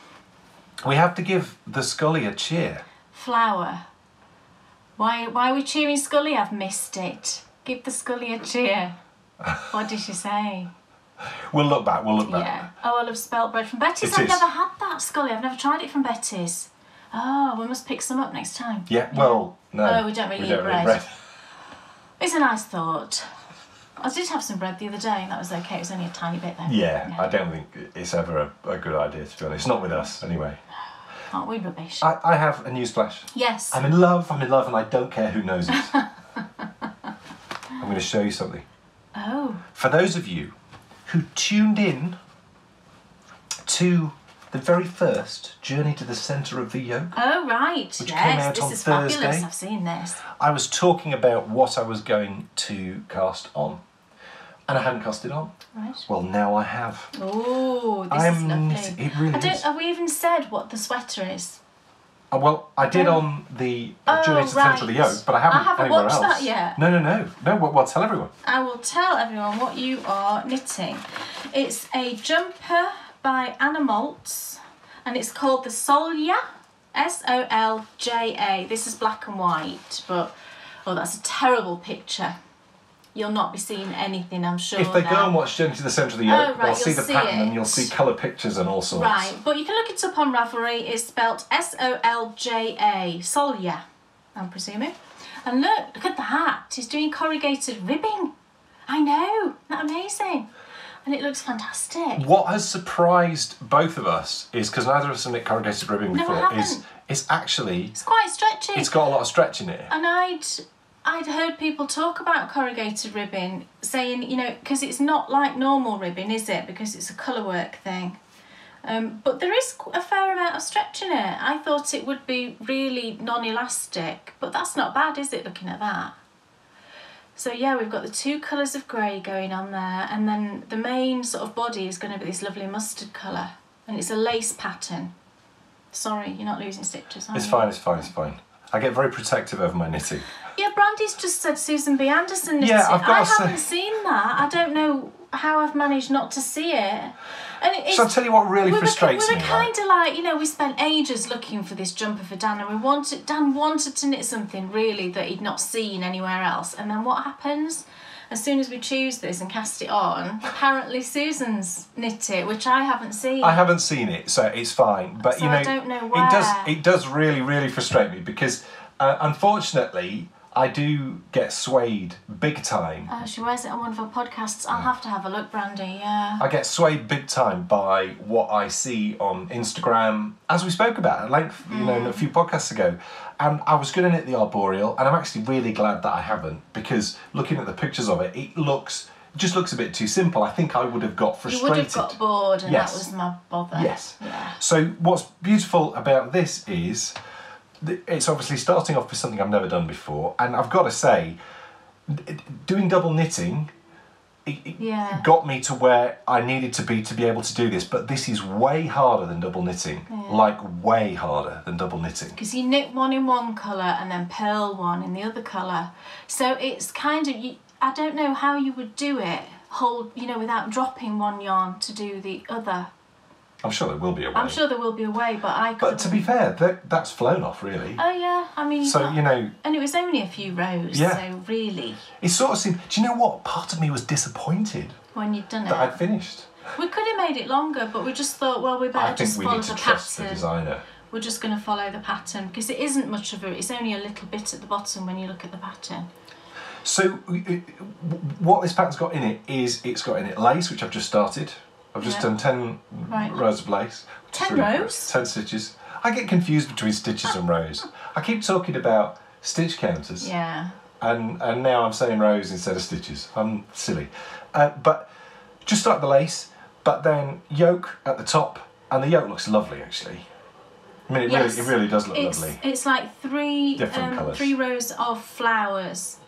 We have to give the Scully a cheer. Flower. Why are we cheering Scully? I've missed it. Give the Scully a cheer. What did she say? We'll look back. Yeah. Oh, I love spelt bread from Betty's. I've never had that, Scully. I've never tried it from Betty's. Oh, we must pick some up next time. Yeah, well, no. Oh, we don't really eat bread. It's a nice thought. I did have some bread the other day and that was okay. It was only a tiny bit though. Yeah, I don't think it's ever a good idea, to be honest. Not with us, anyway. Aren't we rubbish? I have a news flash. Yes. I'm in love, and I don't care who knows it. I'm going to show you something. Oh. For those of you who tuned in to the very first Journey to the Centre of the Yoke. Oh, right. Which came out on Thursday. Fabulous. I've seen this. I was talking about what I was going to cast on. And I hadn't cast it on. Right. Well, now I have. Oh, this is lovely. It really is. Have we even said what the sweater is? Well, I did on the Journey to the Centre of the Yoke, but I haven't anywhere watched else. That yet. No, well, tell everyone. I will tell everyone what you are knitting. It's a jumper by Anna Maltz, and it's called the Solja, S-O-L-J-A. This is black and white, but that's a terrible picture. You'll not be seeing anything, I'm sure. If they go and watch Journey to the Centre of the Yoke, they'll see the pattern and you'll see colour pictures and all sorts. Right, but you can look it up on Ravelry. It's spelt S-O-L-J-A, Solja, I'm presuming. And look at that. He's doing corrugated ribbing. I know, isn't that amazing? And it looks fantastic. What has surprised both of us is, because neither of us have knit corrugated ribbing before, is actually... It's quite stretchy. It's got a lot of stretch in it. And I'd heard people talk about corrugated ribbon, saying, you know, because it's not like normal ribbon, is it? Because it's a colour work thing. But there is a fair amount of stretch in it. I thought it would be really non-elastic, but that's not bad, is it, looking at that? So yeah, we've got the 2 colours of grey going on there, and then the main sort of body is going to be this lovely mustard colour, and it's a lace pattern. Sorry, you're not losing stitches, are you? It's fine, it's fine, it's fine. I get very protective over my knitting. Yeah, Brandy's just said Susan B. Anderson knitted. Yeah, I've got to say... I haven't seen that. I don't know how I've managed not to see it. And so I'll tell you what really frustrates me. We were kind of like, you know, we spent ages looking for this jumper for Dan, and Dan wanted to knit something really that he'd not seen anywhere else. And then what happens? As soon as we choose this and cast it on, apparently Susan's knit it, which I haven't seen. I haven't seen it, so it's fine. But so you know, I don't know where. It does really, really frustrate me because unfortunately I do get swayed big time. She wears it on one of her podcasts. I'll have to have a look, Brandy, yeah. I get swayed big time by what I see on Instagram, as we spoke about at length, you know, a few podcasts ago. And I was going to knit the arboreal, and I'm actually really glad that I haven't, because looking at the pictures of it, it just looks a bit too simple. I think I would have got frustrated. You would have got bored, and that was my bother. Yes. Yeah. So what's beautiful about this is it's obviously starting off with something I've never done before, and I've got to say, doing double knitting, it got me to where I needed to be able to do this, but this is way harder than double knitting, like way harder than double knitting. Because you knit one in one colour and then purl one in the other colour, so it's kind of, I don't know how you would do it, you know, without dropping one yarn to do the other. I'm sure there will be a way. I'm sure there will be a way, but I couldn't. But to be fair, that's flown off, really. Oh, yeah. I mean... So, you know... And it was only a few rows, so really... It sort of seemed... Do you know what? Part of me was disappointed... When you'd done it. That I'd finished. We could have made it longer, but we just thought, well, we better just follow the pattern. I think we need to trust the designer. We're just going to follow the pattern, because it isn't much of it's only a little bit at the bottom when you look at the pattern. So, what this pattern's got in it is, it's got in it lace, which I've just started. I've just done 10 rows of lace. 10 rows? 10 stitches. I get confused between stitches and rows. I keep talking about stitch counters. Yeah. And now I'm saying rows instead of stitches. I'm silly. But just start the lace, but then yoke at the top, and the yoke looks lovely actually. I mean, it really does look lovely. It's like different colours. 3 rows of flowers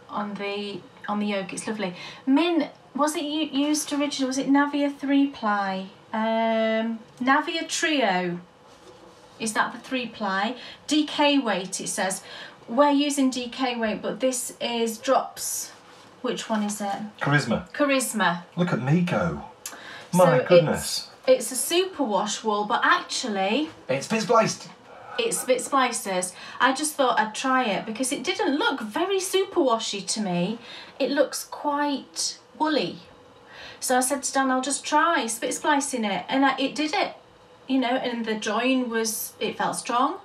on the yoke. It's lovely. Min, was it used originally? Was it Navia 3-ply? Navia Trio. Is that the 3-ply? DK weight, it says. We're using DK weight, but this is drops. Which one is it? Charisma. Charisma. Look at me go. My goodness. It's a superwash wool, but actually... It's bit spliced. It's bit splicers. I just thought I'd try it because it didn't look very superwashy to me. It looks quite woolly. So I said to Dan, I'll just try spit splicing it, and it did it, you know, and the join it felt strong.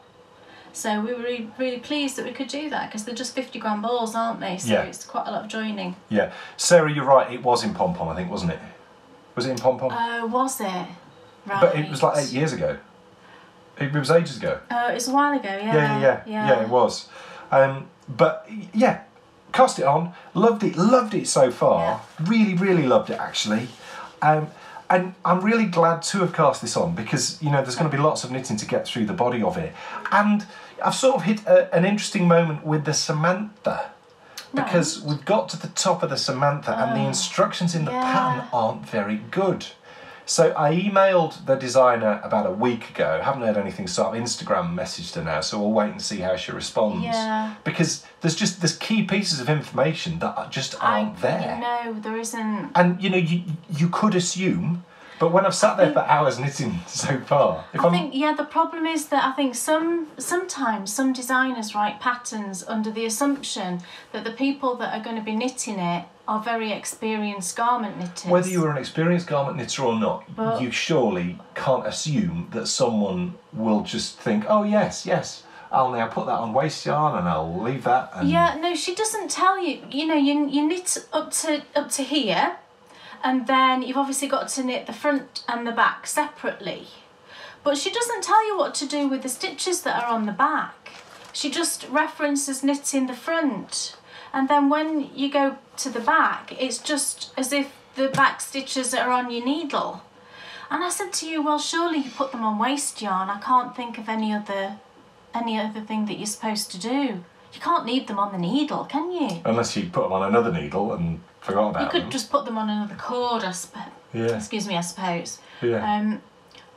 So we were really, really pleased that we could do that because they're just 50-gram balls, aren't they? So it's quite a lot of joining. Yeah. Sarah, you're right, it was in pom-pom, I think, wasn't it? Was it in pom-pom? Oh, was it? Right. But it was like 8 years ago. It was ages ago. Oh, it was a while ago, yeah. Yeah, it was. But yeah, cast it on, loved it so far. Really, really loved it actually. And I'm really glad to have cast this on because, you know, there's going to be lots of knitting to get through the body of it. And I've sort of hit an interesting moment with the Samantha. Because we've got to the top of the Samantha and the instructions in the pattern aren't very good. So I emailed the designer about a week ago, haven't heard anything, so I've Instagram messaged her now, so we'll wait and see how she responds. Yeah. Because there's key pieces of information that just aren't there. No, there isn't. And you know, you could assume, but when I've sat there for hours knitting so far... I think the problem is that I think sometimes some designers write patterns under the assumption that the people that are going to be knitting it are very experienced garment knitters. Whether you are an experienced garment knitter or not, you surely can't assume that someone will just think, oh yes, I'll now put that on waist yarn and I'll leave that. And... Yeah, no, she doesn't tell you. You know, you knit up to here, and then you've obviously got to knit the front and the back separately. But she doesn't tell you what to do with the stitches that are on the back. she just references knitting the front. And then when you go to the back, it's just as if the back stitches are on your needle. And I said to you, well, surely you put them on waste yarn. I can't think of any other thing that you're supposed to do. You can't leave them on the needle, can you? Unless you put them on another needle and forgot about them. You could just put them on another cord, I suppose. Yeah. Excuse me, I suppose. Yeah.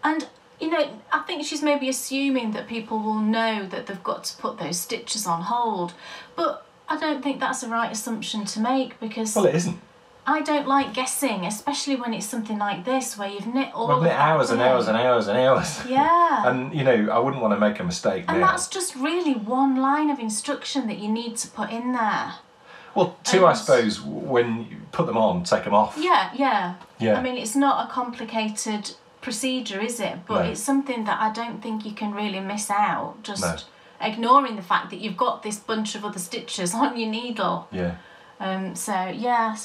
And, you know, I think she's maybe assuming that people will know that they've got to put those stitches on hold. But I don't think that's the right assumption to make, because... Well, it isn't. I don't like guessing, especially when it's something like this, where you've knit all We've knit hours and hours and hours and hours. Yeah. And, you know, I wouldn't want to make a mistake And now. that's just really one line of instruction that you need to put in there. Well, two, I suppose, when you put them on, take them off. Yeah. Yeah. I mean, it's not a complicated procedure, is it? But it's something that I don't think you can really miss out, just ignoring the fact that you've got this bunch of other stitches on your needle. Yeah. So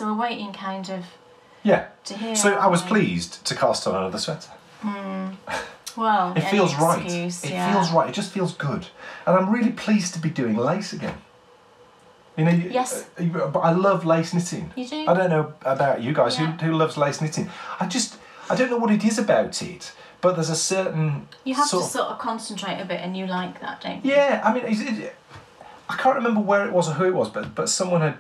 we're waiting kind of to hear. So I was pleased to cast on another sweater. Well, it feels right. Excuse, it feels right. It just feels good. And I'm really pleased to be doing lace again. You know, yes. But I love lace knitting. You do? I don't know about you guys. Who loves lace knitting? I don't know what it is about it, but there's a certain... You have to sort of concentrate a bit, and you like that, don't you? Yeah, I mean, I can't remember where it was or who it was, but someone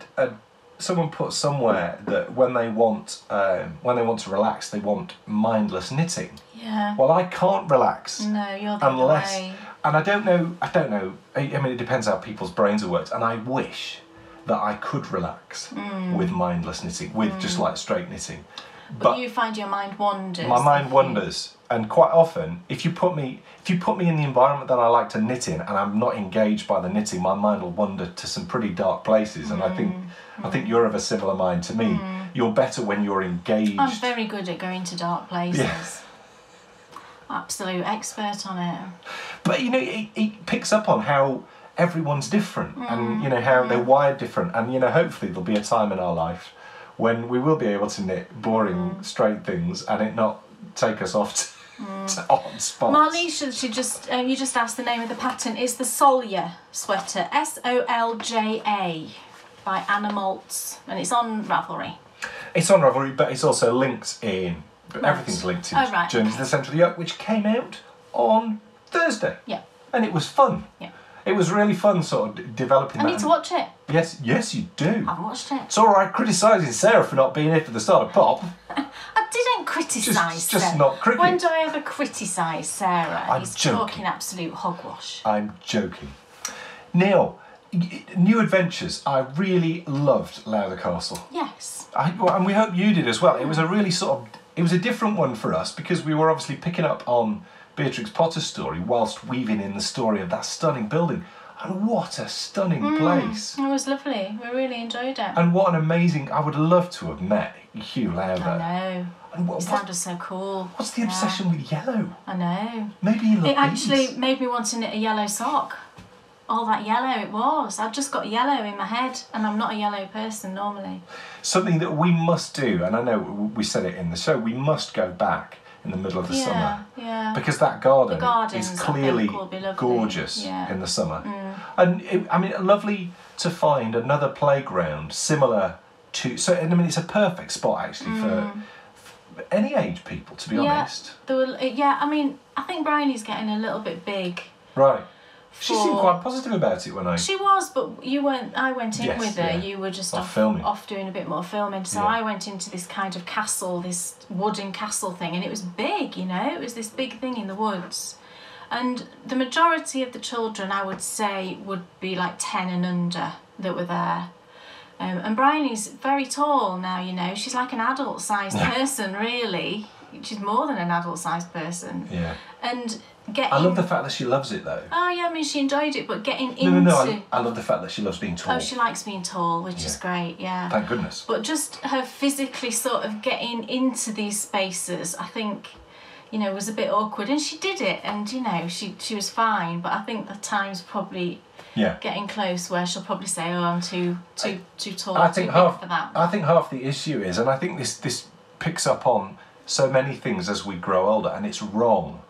someone put somewhere that when they want to relax, they want mindless knitting. Yeah. Well, I can't relax. No, you're the other way. And I don't know. I mean, it depends how people's brains are worked. And I wish that I could relax with mindless knitting, with just like straight knitting. But you find your mind wanders. My mind wanders, and quite often, if you put me in the environment that I like to knit in, and I'm not engaged by the knitting, my mind will wander to some pretty dark places. And I think you're of a similar mind to me. You're better when you're engaged. I'm very good at going to dark places. Yeah. Absolute expert on it. But you know, it picks up on how everyone's different, and you know how they're wired different, and you know, hopefully there'll be a time in our life when we will be able to knit boring straight things and it not take us off to odd spots. Marliesha, you just asked the name of the pattern. It's the Solja sweater, Solja, by Anna Maltz, and it's on Ravelry. It's on Ravelry, but it's also linked in. Everything's linked in Journey to the Centre of the Yoke, which came out on Thursday. Yeah. And it was fun. Yeah. It was really fun sort of developing that. I need to watch it. Yes, you do. I've watched it. It's all right criticising Sarah for not being here for the start of P.O.P. I didn't criticise Sarah. Just not cricket. When do I ever criticise Sarah? I'm He's joking. talking absolute hogwash. I'm joking. Now, new adventures. I really loved Lowther Castle. Yes. And we hope you did as well. It was a really it was a different one for us because we were obviously picking up on Beatrix Potter's story whilst weaving in the story of that stunning building. And what a stunning place. It was lovely. We really enjoyed it. And what an amazing... I would love to have met Hugh Lowther. I know. And He sounded so cool. What's the obsession with yellow? I know. Maybe he loved It actually made me want to knit a yellow sock. All that yellow it was. I've just got yellow in my head, and I'm not a yellow person normally. Something that we must do, and I know we said it in the show, we must go back in the middle of the summer. Yeah. Because that garden gardens, is clearly gorgeous in the summer. And I mean, lovely to find another playground similar to... So, I mean, it's a perfect spot, actually, for any age people, to be honest. I mean, I think Bryony's getting a little bit big. Right. She seemed quite positive about it when I... She was, but you weren't... I went in with her. You were just off doing a bit more filming. So I went into this kind of castle, this wooden castle thing, and it was big, you know? It was this big thing in the woods. And the majority of the children, I would say, would be like 10 and under that were there. And Bryony's very tall now, you know. She's like an adult-sized person, really. She's more than an adult-sized person. Yeah. And getting... I love the fact that she loves it, though. Oh, yeah, I mean, she enjoyed it, but getting into... No, I love the fact that she loves being tall. Oh, she likes being tall, which is great, yeah. Thank goodness. But just her physically sort of getting into these spaces, I think, you know, was a bit awkward. And she did it, and, you know, she was fine. But I think the time's probably getting close where she'll probably say, oh, I'm too tall, too big for that. I think half the issue is, and I think this picks up on so many things as we grow older, and it's wrong.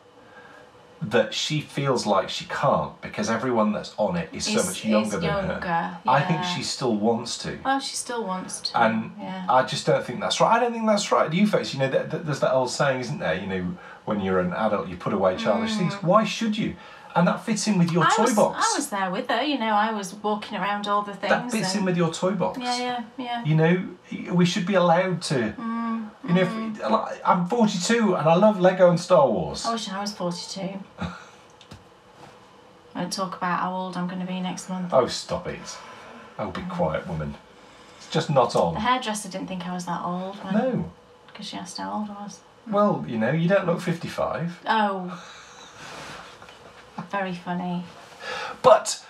that she feels like she can't because everyone that's on it is so much younger than her. Yeah. I think she still wants to. Well, she still wants to. And I just don't think that's right. I don't think that's right. Do you folks? You know, there's that old saying, isn't there? You know, when you're an adult, you put away childish things. Why should you? And that fits in with your toy box. I was there with her, you know, I was walking around all the things. That fits in with your toy box. Yeah. You know, we should be allowed to. You know, I'm 42 and I love Lego and Star Wars. I wish I was 42. I won't talk about how old I'm going to be next month. Oh, stop it. Oh, be quiet, woman. It's just not on. The hairdresser didn't think I was that old. No. Because she asked how old I was. Well, you know, you don't look 55. Oh. Very funny. But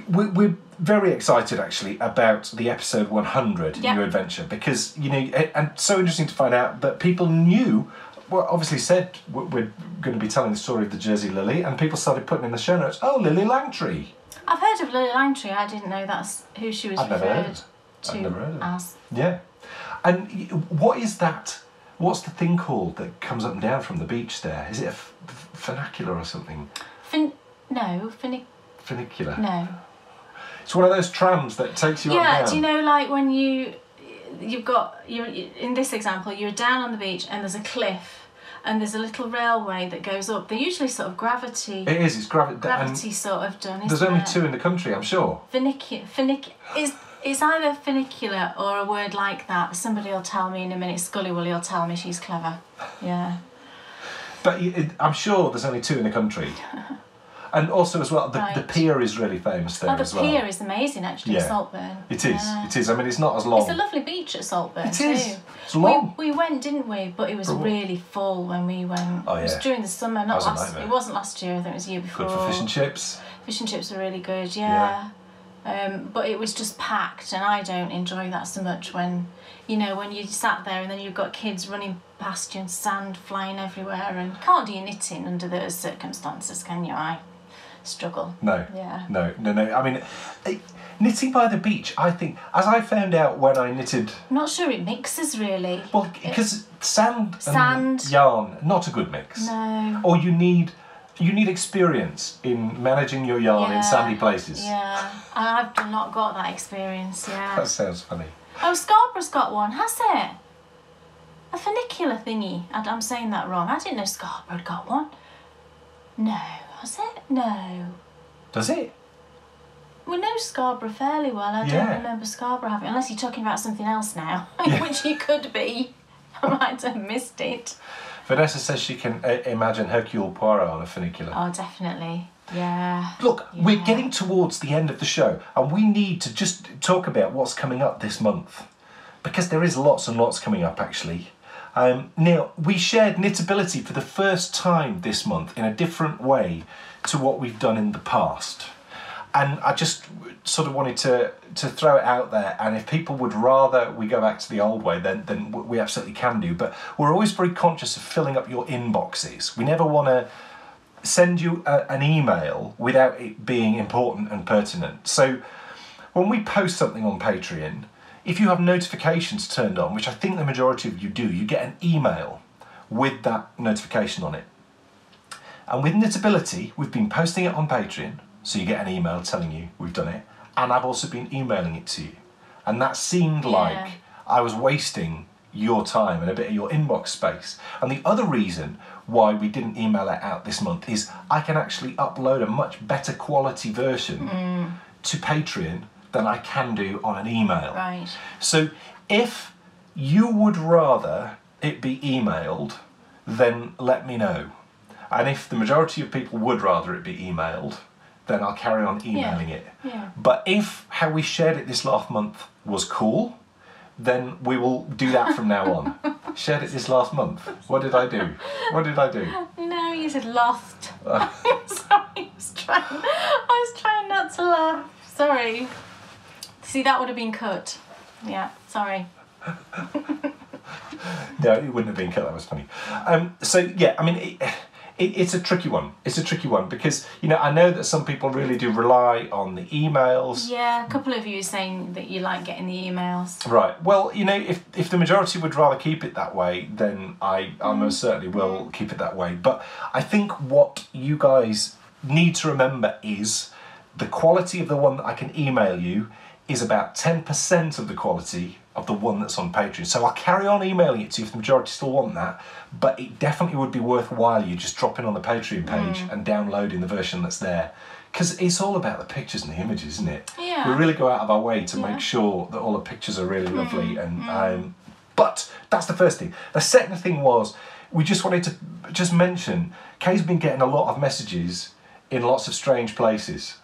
we're very excited actually about the episode 100 New Adventure because, you know, and so interesting to find out that people knew, well, obviously said we're going to be telling the story of the Jersey Lily, and people started putting in the show notes, oh, Lily Langtry. I've heard of Lily Langtry. I didn't know that's who she was referred to as. Yeah. And what is that? What's the thing called that comes up and down from the beach there? Is it a funicular or something? Funicular. No. It's one of those trams that takes you up and down. Yeah, do you know, like when you're in this example, you're down on the beach and there's a cliff and there's a little railway that goes up. They're usually sort of gravity. It is. It's gravity sort of done. There's only two in the country, I'm sure. It's either funicular or a word like that. Somebody will tell me in a minute. Scully will tell me. She's clever. Yeah. But I'm sure there's only two in the country. And also as well, the pier is really famous there as well. The pier is amazing actually, Saltburn. It is, it is. I mean, it's not as long. It's a lovely beach at Saltburn too. It is. It's long. We went, didn't we? But it was really full when we went. Oh, yeah. It was during the summer, not last. It wasn't last year, I think it was the year before. Good for fish and chips. Fish and chips are really good, yeah. But it was just packed, and I don't enjoy that so much when, you know, when you sat there and then you've got kids running past you and sand flying everywhere, and can't do your knitting under those circumstances, can you? I struggle. No. Yeah. No. I mean, knitting by the beach, I think, as I found out when I knitted... I'm not sure it mixes really. Well, because sand and yarn, not a good mix. No. Or you need experience in managing your yarn in sandy places. Yeah, and I've not got that experience, That sounds funny. Oh, Scarborough's got one, has it? A funicular thingy. I'm saying that wrong. I didn't know Scarborough had got one. No, has it? No. Does it? We know Scarborough fairly well. I don't remember Scarborough having, unless you're talking about something else now, which you could be. I might have missed it. Vanessa says she can imagine Hercule Poirot on a funicular. Oh, definitely. Yeah. Look, we're getting towards the end of the show, and we need to just talk about what's coming up this month, because there is lots and lots coming up, actually. Now, we shared Knitability for the first time this month in a different way to what we've done in the past. And I just sort of wanted to throw it out there, and if people would rather we go back to the old way, then we absolutely can do. But we're always very conscious of filling up your inboxes. We never want to send you an email without it being important and pertinent. So when we post something on Patreon, if you have notifications turned on, which I think the majority of you do, you get an email with that notification on it. And with Knitability, we've been posting it on Patreon, so you get an email telling you we've done it, and I've also been emailing it to you. And that seemed like I was wasting your time and a bit of your inbox space. And the other reason why we didn't email it out this month is I can actually upload a much better quality version to Patreon than I can do on an email. Right. So if you would rather it be emailed, then let me know. And if the majority of people would rather it be emailed, then I'll carry on emailing it. Yeah. But if how we shared it this last month was cool, then we will do that from now on. Shared it this last month. What did I do? What did I do? No, you said lost. Sorry, I was trying not to laugh. Sorry. See, that would have been cut. Yeah, sorry. No, it wouldn't have been cut. That was funny. So yeah, I mean, It's a tricky one. It's a tricky one because, you know, I know that some people really do rely on the emails. Yeah, a couple of you are saying that you like getting the emails. Right. Well, you know, if the majority would rather keep it that way, then I most certainly will keep it that way. But I think what you guys need to remember is the quality of the one that I can email you is about 10% of the quality of the one that's on Patreon. So I'll carry on emailing it to you if the majority still want that, but it definitely would be worthwhile you just dropping on the Patreon page and downloading the version that's there. Because it's all about the pictures and the images, isn't it? Yeah. We really go out of our way to make sure that all the pictures are really lovely. And but that's the first thing. The second thing was, we just wanted to just mention, Kay's been getting a lot of messages in lots of strange places.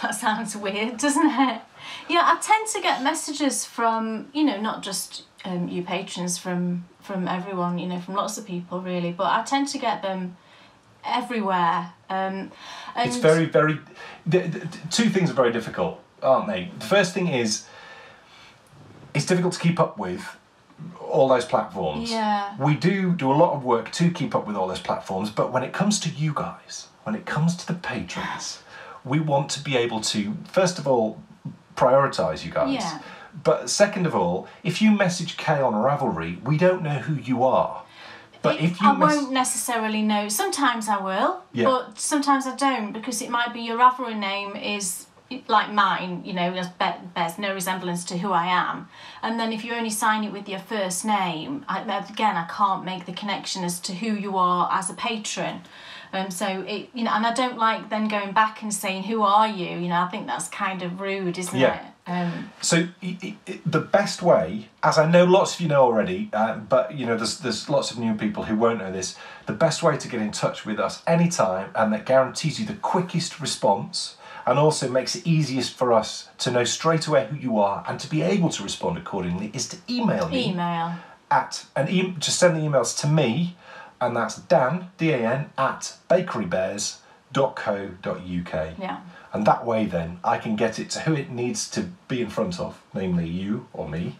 That sounds weird, doesn't it? Yeah, I tend to get messages from, you know, not just you patrons, from everyone, you know, from lots of people really, but I tend to get them everywhere. And it's very, very... two things are very difficult, aren't they? The first thing is, it's difficult to keep up with all those platforms. Yeah. We do a lot of work to keep up with all those platforms, but when it comes to you guys, when it comes to the patrons, we want to be able to, first of all, prioritise you guys. Yeah. But second of all, if you message Kay on Ravelry, we don't know who you are. But if you I won't necessarily know. Sometimes I will, but sometimes I don't, because it might be your Ravelry name is like mine, you know, bears no resemblance to who I am. And then if you only sign it with your first name, again, I can't make the connection as to who you are as a patron. So it, you know, and I don't like then going back and saying, who are you? You know, I think that's kind of rude, isn't it? So the best way, as I know lots of you know already, but you know there's lots of new people who won't know this, the best way to get in touch with us anytime, and that guarantees you the quickest response and also makes it easiest for us to know straight away who you are and to be able to respond accordingly, is to email me. Just send the emails to me, and that's Dan, D-A-N, at bakerybears.co.uk. Yeah. And that way then I can get it to who it needs to be in front of, namely you or me,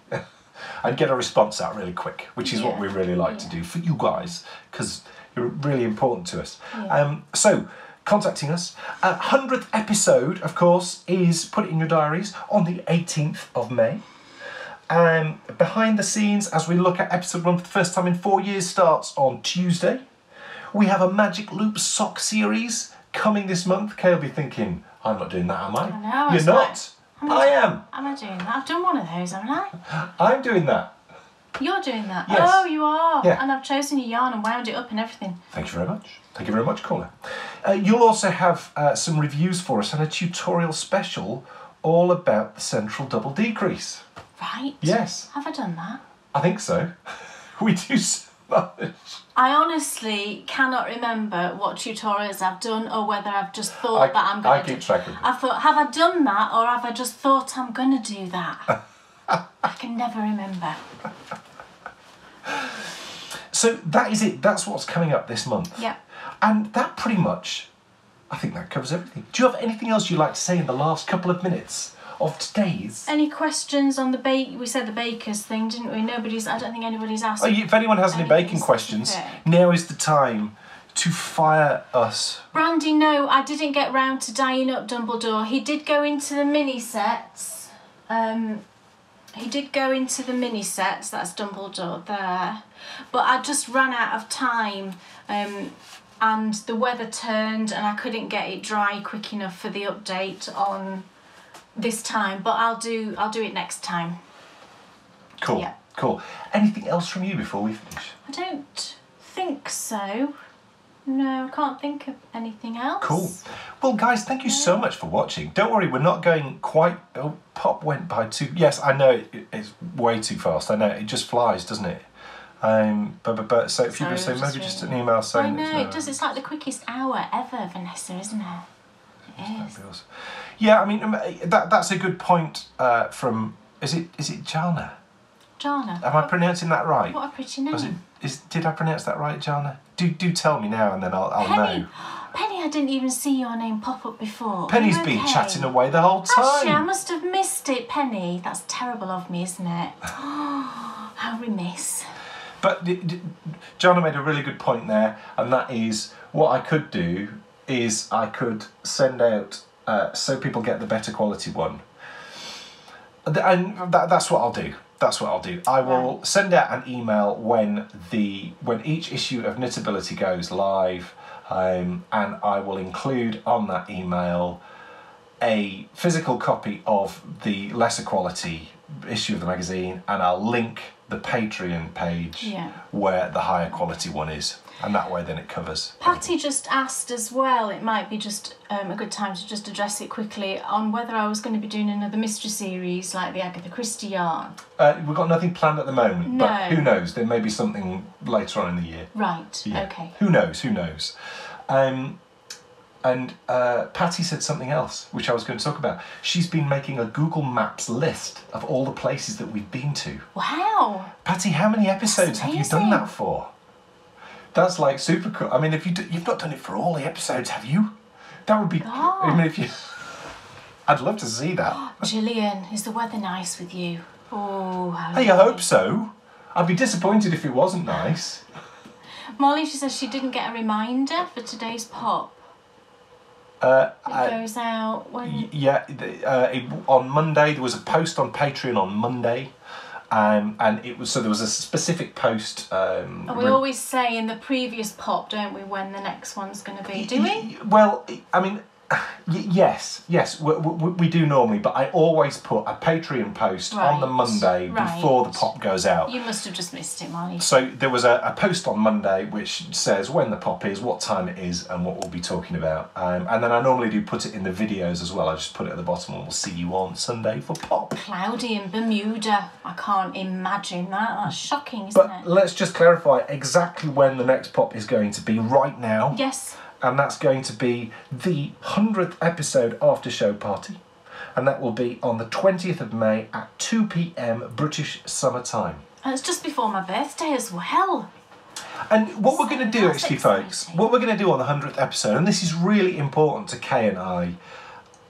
and get a response out really quick, which is what we really like to do for you guys, because you're really important to us. So, contacting us. 100th episode, of course, is, put it in your diaries, on the 18th of May. Behind the scenes, as we look at episode 1 for the first time in 4 years, starts on Tuesday. We have a Magic Loop sock series coming this month. Kay will be thinking, I'm not doing that, am I? I know. You're not. I am. Am I doing that? I've done one of those, haven't I? I'm doing that. You're doing that? Yes. Oh, you are. Yeah. And I've chosen your yarn and wound it up and everything. Thank you very much. Thank you very much, caller. You'll also have some reviews for us and a tutorial special all about the central double decrease. Right. Yes. Have I done that? I think so. We do so much. I honestly cannot remember what tutorials I've done, or whether I've just thought that I'm going to do. I keep track of it. I thought, have I done that, or have I just thought I'm going to do that? I can never remember. So that is it. That's what's coming up this month. Yeah. And that pretty much, I think that covers everything. Do you have anything else you'd like to say in the last couple of minutes of today's? Any questions on the we said the bakers thing, didn't we? I don't think anybody's asked. If anyone has any baking questions, now is the time to fire us. Brandy, no, I didn't get round to dyeing up Dumbledore. He did go into the mini sets. That's Dumbledore there. But I just ran out of time. And the weather turned and I couldn't get it dry quick enough for the update on this time, but I'll do it next time. Cool. Yeah. Cool. Anything else from you before we finish? I don't think so. No, I can't think of anything else. Cool. Well, guys, thank you so much for watching. Don't worry, we're not going quite... Oh, Pop went by too... Yes, I know it's way too fast. I know, it just flies, doesn't it? But so if you just say maybe just an email saying... I know, it does. It's like the quickest hour ever, Vanessa, isn't it? It is. Awesome. Yeah, I mean, that's a good point from... Is it Jana? Jana. Am I pronouncing that right? What a pretty name. Did I pronounce that right, Jana? Do tell me now, and then I'll know. Penny, I didn't even see your name pop up before. Penny's been chatting away the whole time. Actually, I must have missed it, Penny. That's terrible of me, isn't it? How remiss. But Joanna made a really good point there, and that is what I could do is I could send out so people get the better quality one. And that's what I'll do. That's what I'll do. I will send out an email when each issue of Knitability goes live, and I will include on that email a physical copy of the lesser quality issue of the magazine, and I'll link the Patreon page where the higher quality one is, and that way then it covers. Patty just asked as well, it might be just a good time to just address it quickly, on whether I was going to be doing another mystery series like the Agatha Christie yarn. We've got nothing planned at the moment, but who knows, there may be something later on in the year. Right, okay. Who knows. And Patty said something else, which I was going to talk about. She's been making a Google Maps list of all the places that we've been to. Wow. Patty, how many episodes have you done that for? That's like super cool. I mean, you've not done it for all the episodes, have you? That would be... God. I mean, if you... I'd love to see that. Gillian, is the weather nice with you? Oh, how Hey, I hope so. I'd be disappointed if it wasn't nice. Molly, she says she didn't get a reminder for today's pop. It goes out when... Yeah, on Monday, there was a post on Patreon on Monday, and it was, so there was a specific post... and we always say in the previous pop, don't we, when the next one's going to be, do we? Well, I mean... Yes, we do normally, but I always put a Patreon post on the Monday before the pop goes out. You must have just missed it, Molly. So there was a post on Monday which says when the pop is, what time it is, and what we'll be talking about. And then I normally do put it in the videos as well. I just put it at the bottom, and we'll see you on Sunday for pop. Cloudy in Bermuda. I can't imagine that. That's shocking, isn't it? But let's just clarify exactly when the next pop is going to be right now. Yes. And that's going to be the 100th episode after show party. And that will be on the 20th of May at 2 p.m. British Summer Time. And it's just before my birthday as well. And what we're going to do, actually, folks, what we're going to do on the 100th episode, and this is really important to Kay and I,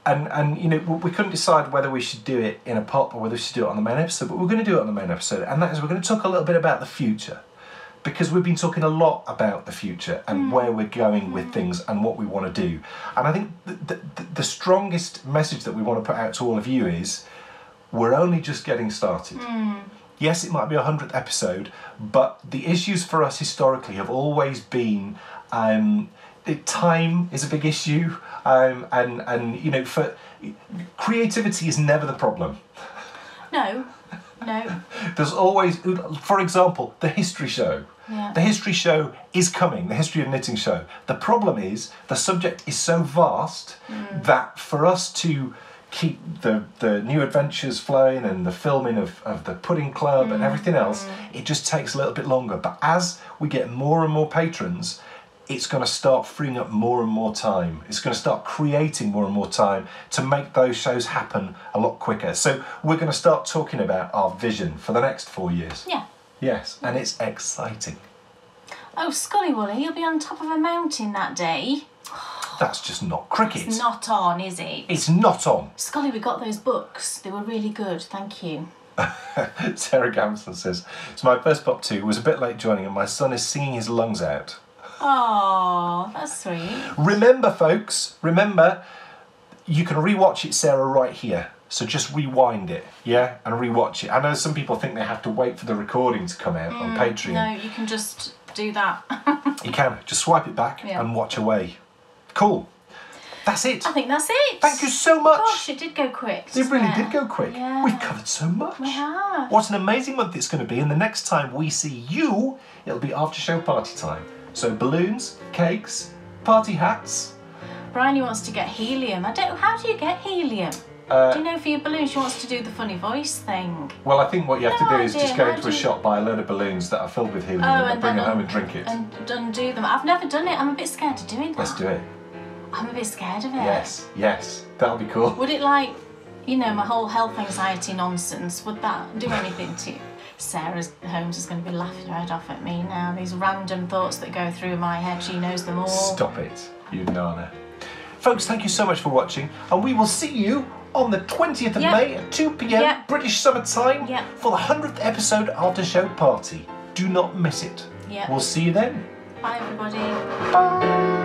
and you know, we couldn't decide whether we should do it in a pop or whether we should do it on the main episode, but we're going to do it on the main episode, and that is we're going to talk a little bit about the future. Because we've been talking a lot about the future and where we're going with things and what we want to do. And I think the strongest message that we want to put out to all of you is we're only just getting started. Yes, it might be a 100th episode, but the issues for us historically have always been time is a big issue, and you know, for creativity is never the problem. No. There's always, for example, the history show. The history show is coming, the history of knitting show. The problem is the subject is so vast that for us to keep the new adventures flowing and the filming of the pudding club and everything else, it just takes a little bit longer. But as we get more and more patrons, it's going to start freeing up more and more time. It's going to start creating more and more time to make those shows happen a lot quicker. So we're going to start talking about our vision for the next 4 years. Yeah. Yes, and it's exciting. Oh, Scully Wooly, you'll be on top of a mountain that day. That's just not cricket. It's not on, is it? It's not on. Scully, we got those books. They were really good, thank you. Sarah Gamson says, so my first pop 2 was a bit late joining and my son is singing his lungs out. Oh, that's sweet. Remember, folks, you can rewatch it, Sarah, right here. So just rewind it, yeah, and rewatch it. I know some people think they have to wait for the recording to come out on Patreon. No, you can just do that. You can, just swipe it back and watch away. Cool. That's it. I think that's it. Thank you so much. Gosh, it did go quick. It really did go quick. Yeah. We've covered so much. We have. What an amazing month it's going to be. And the next time we see you, it'll be after show party time. So balloons, cakes, party hats. Bryony wants to get helium. How do you get helium? Do you know, for your balloons, she wants to do the funny voice thing. Well, I think what you have to do is just go into a shop, buy a load of balloons that are filled with helium and bring it home and drink it. And undo them. I've never done it. I'm a bit scared of doing that. Let's do it. I'm a bit scared of it. Yes, that'll be cool. Would it, like, you know, my whole health anxiety nonsense, would that do anything to you? Sarah Holmes is going to be laughing her head off at me now. These random thoughts that go through my head, she knows them all. Stop it, you nana. Folks, thank you so much for watching, and we will see you on the 20th of May at 2 p.m. British Summer Time for the 100th episode after show party. do not miss it. Yeah. We'll see you then. Bye everybody. Bye.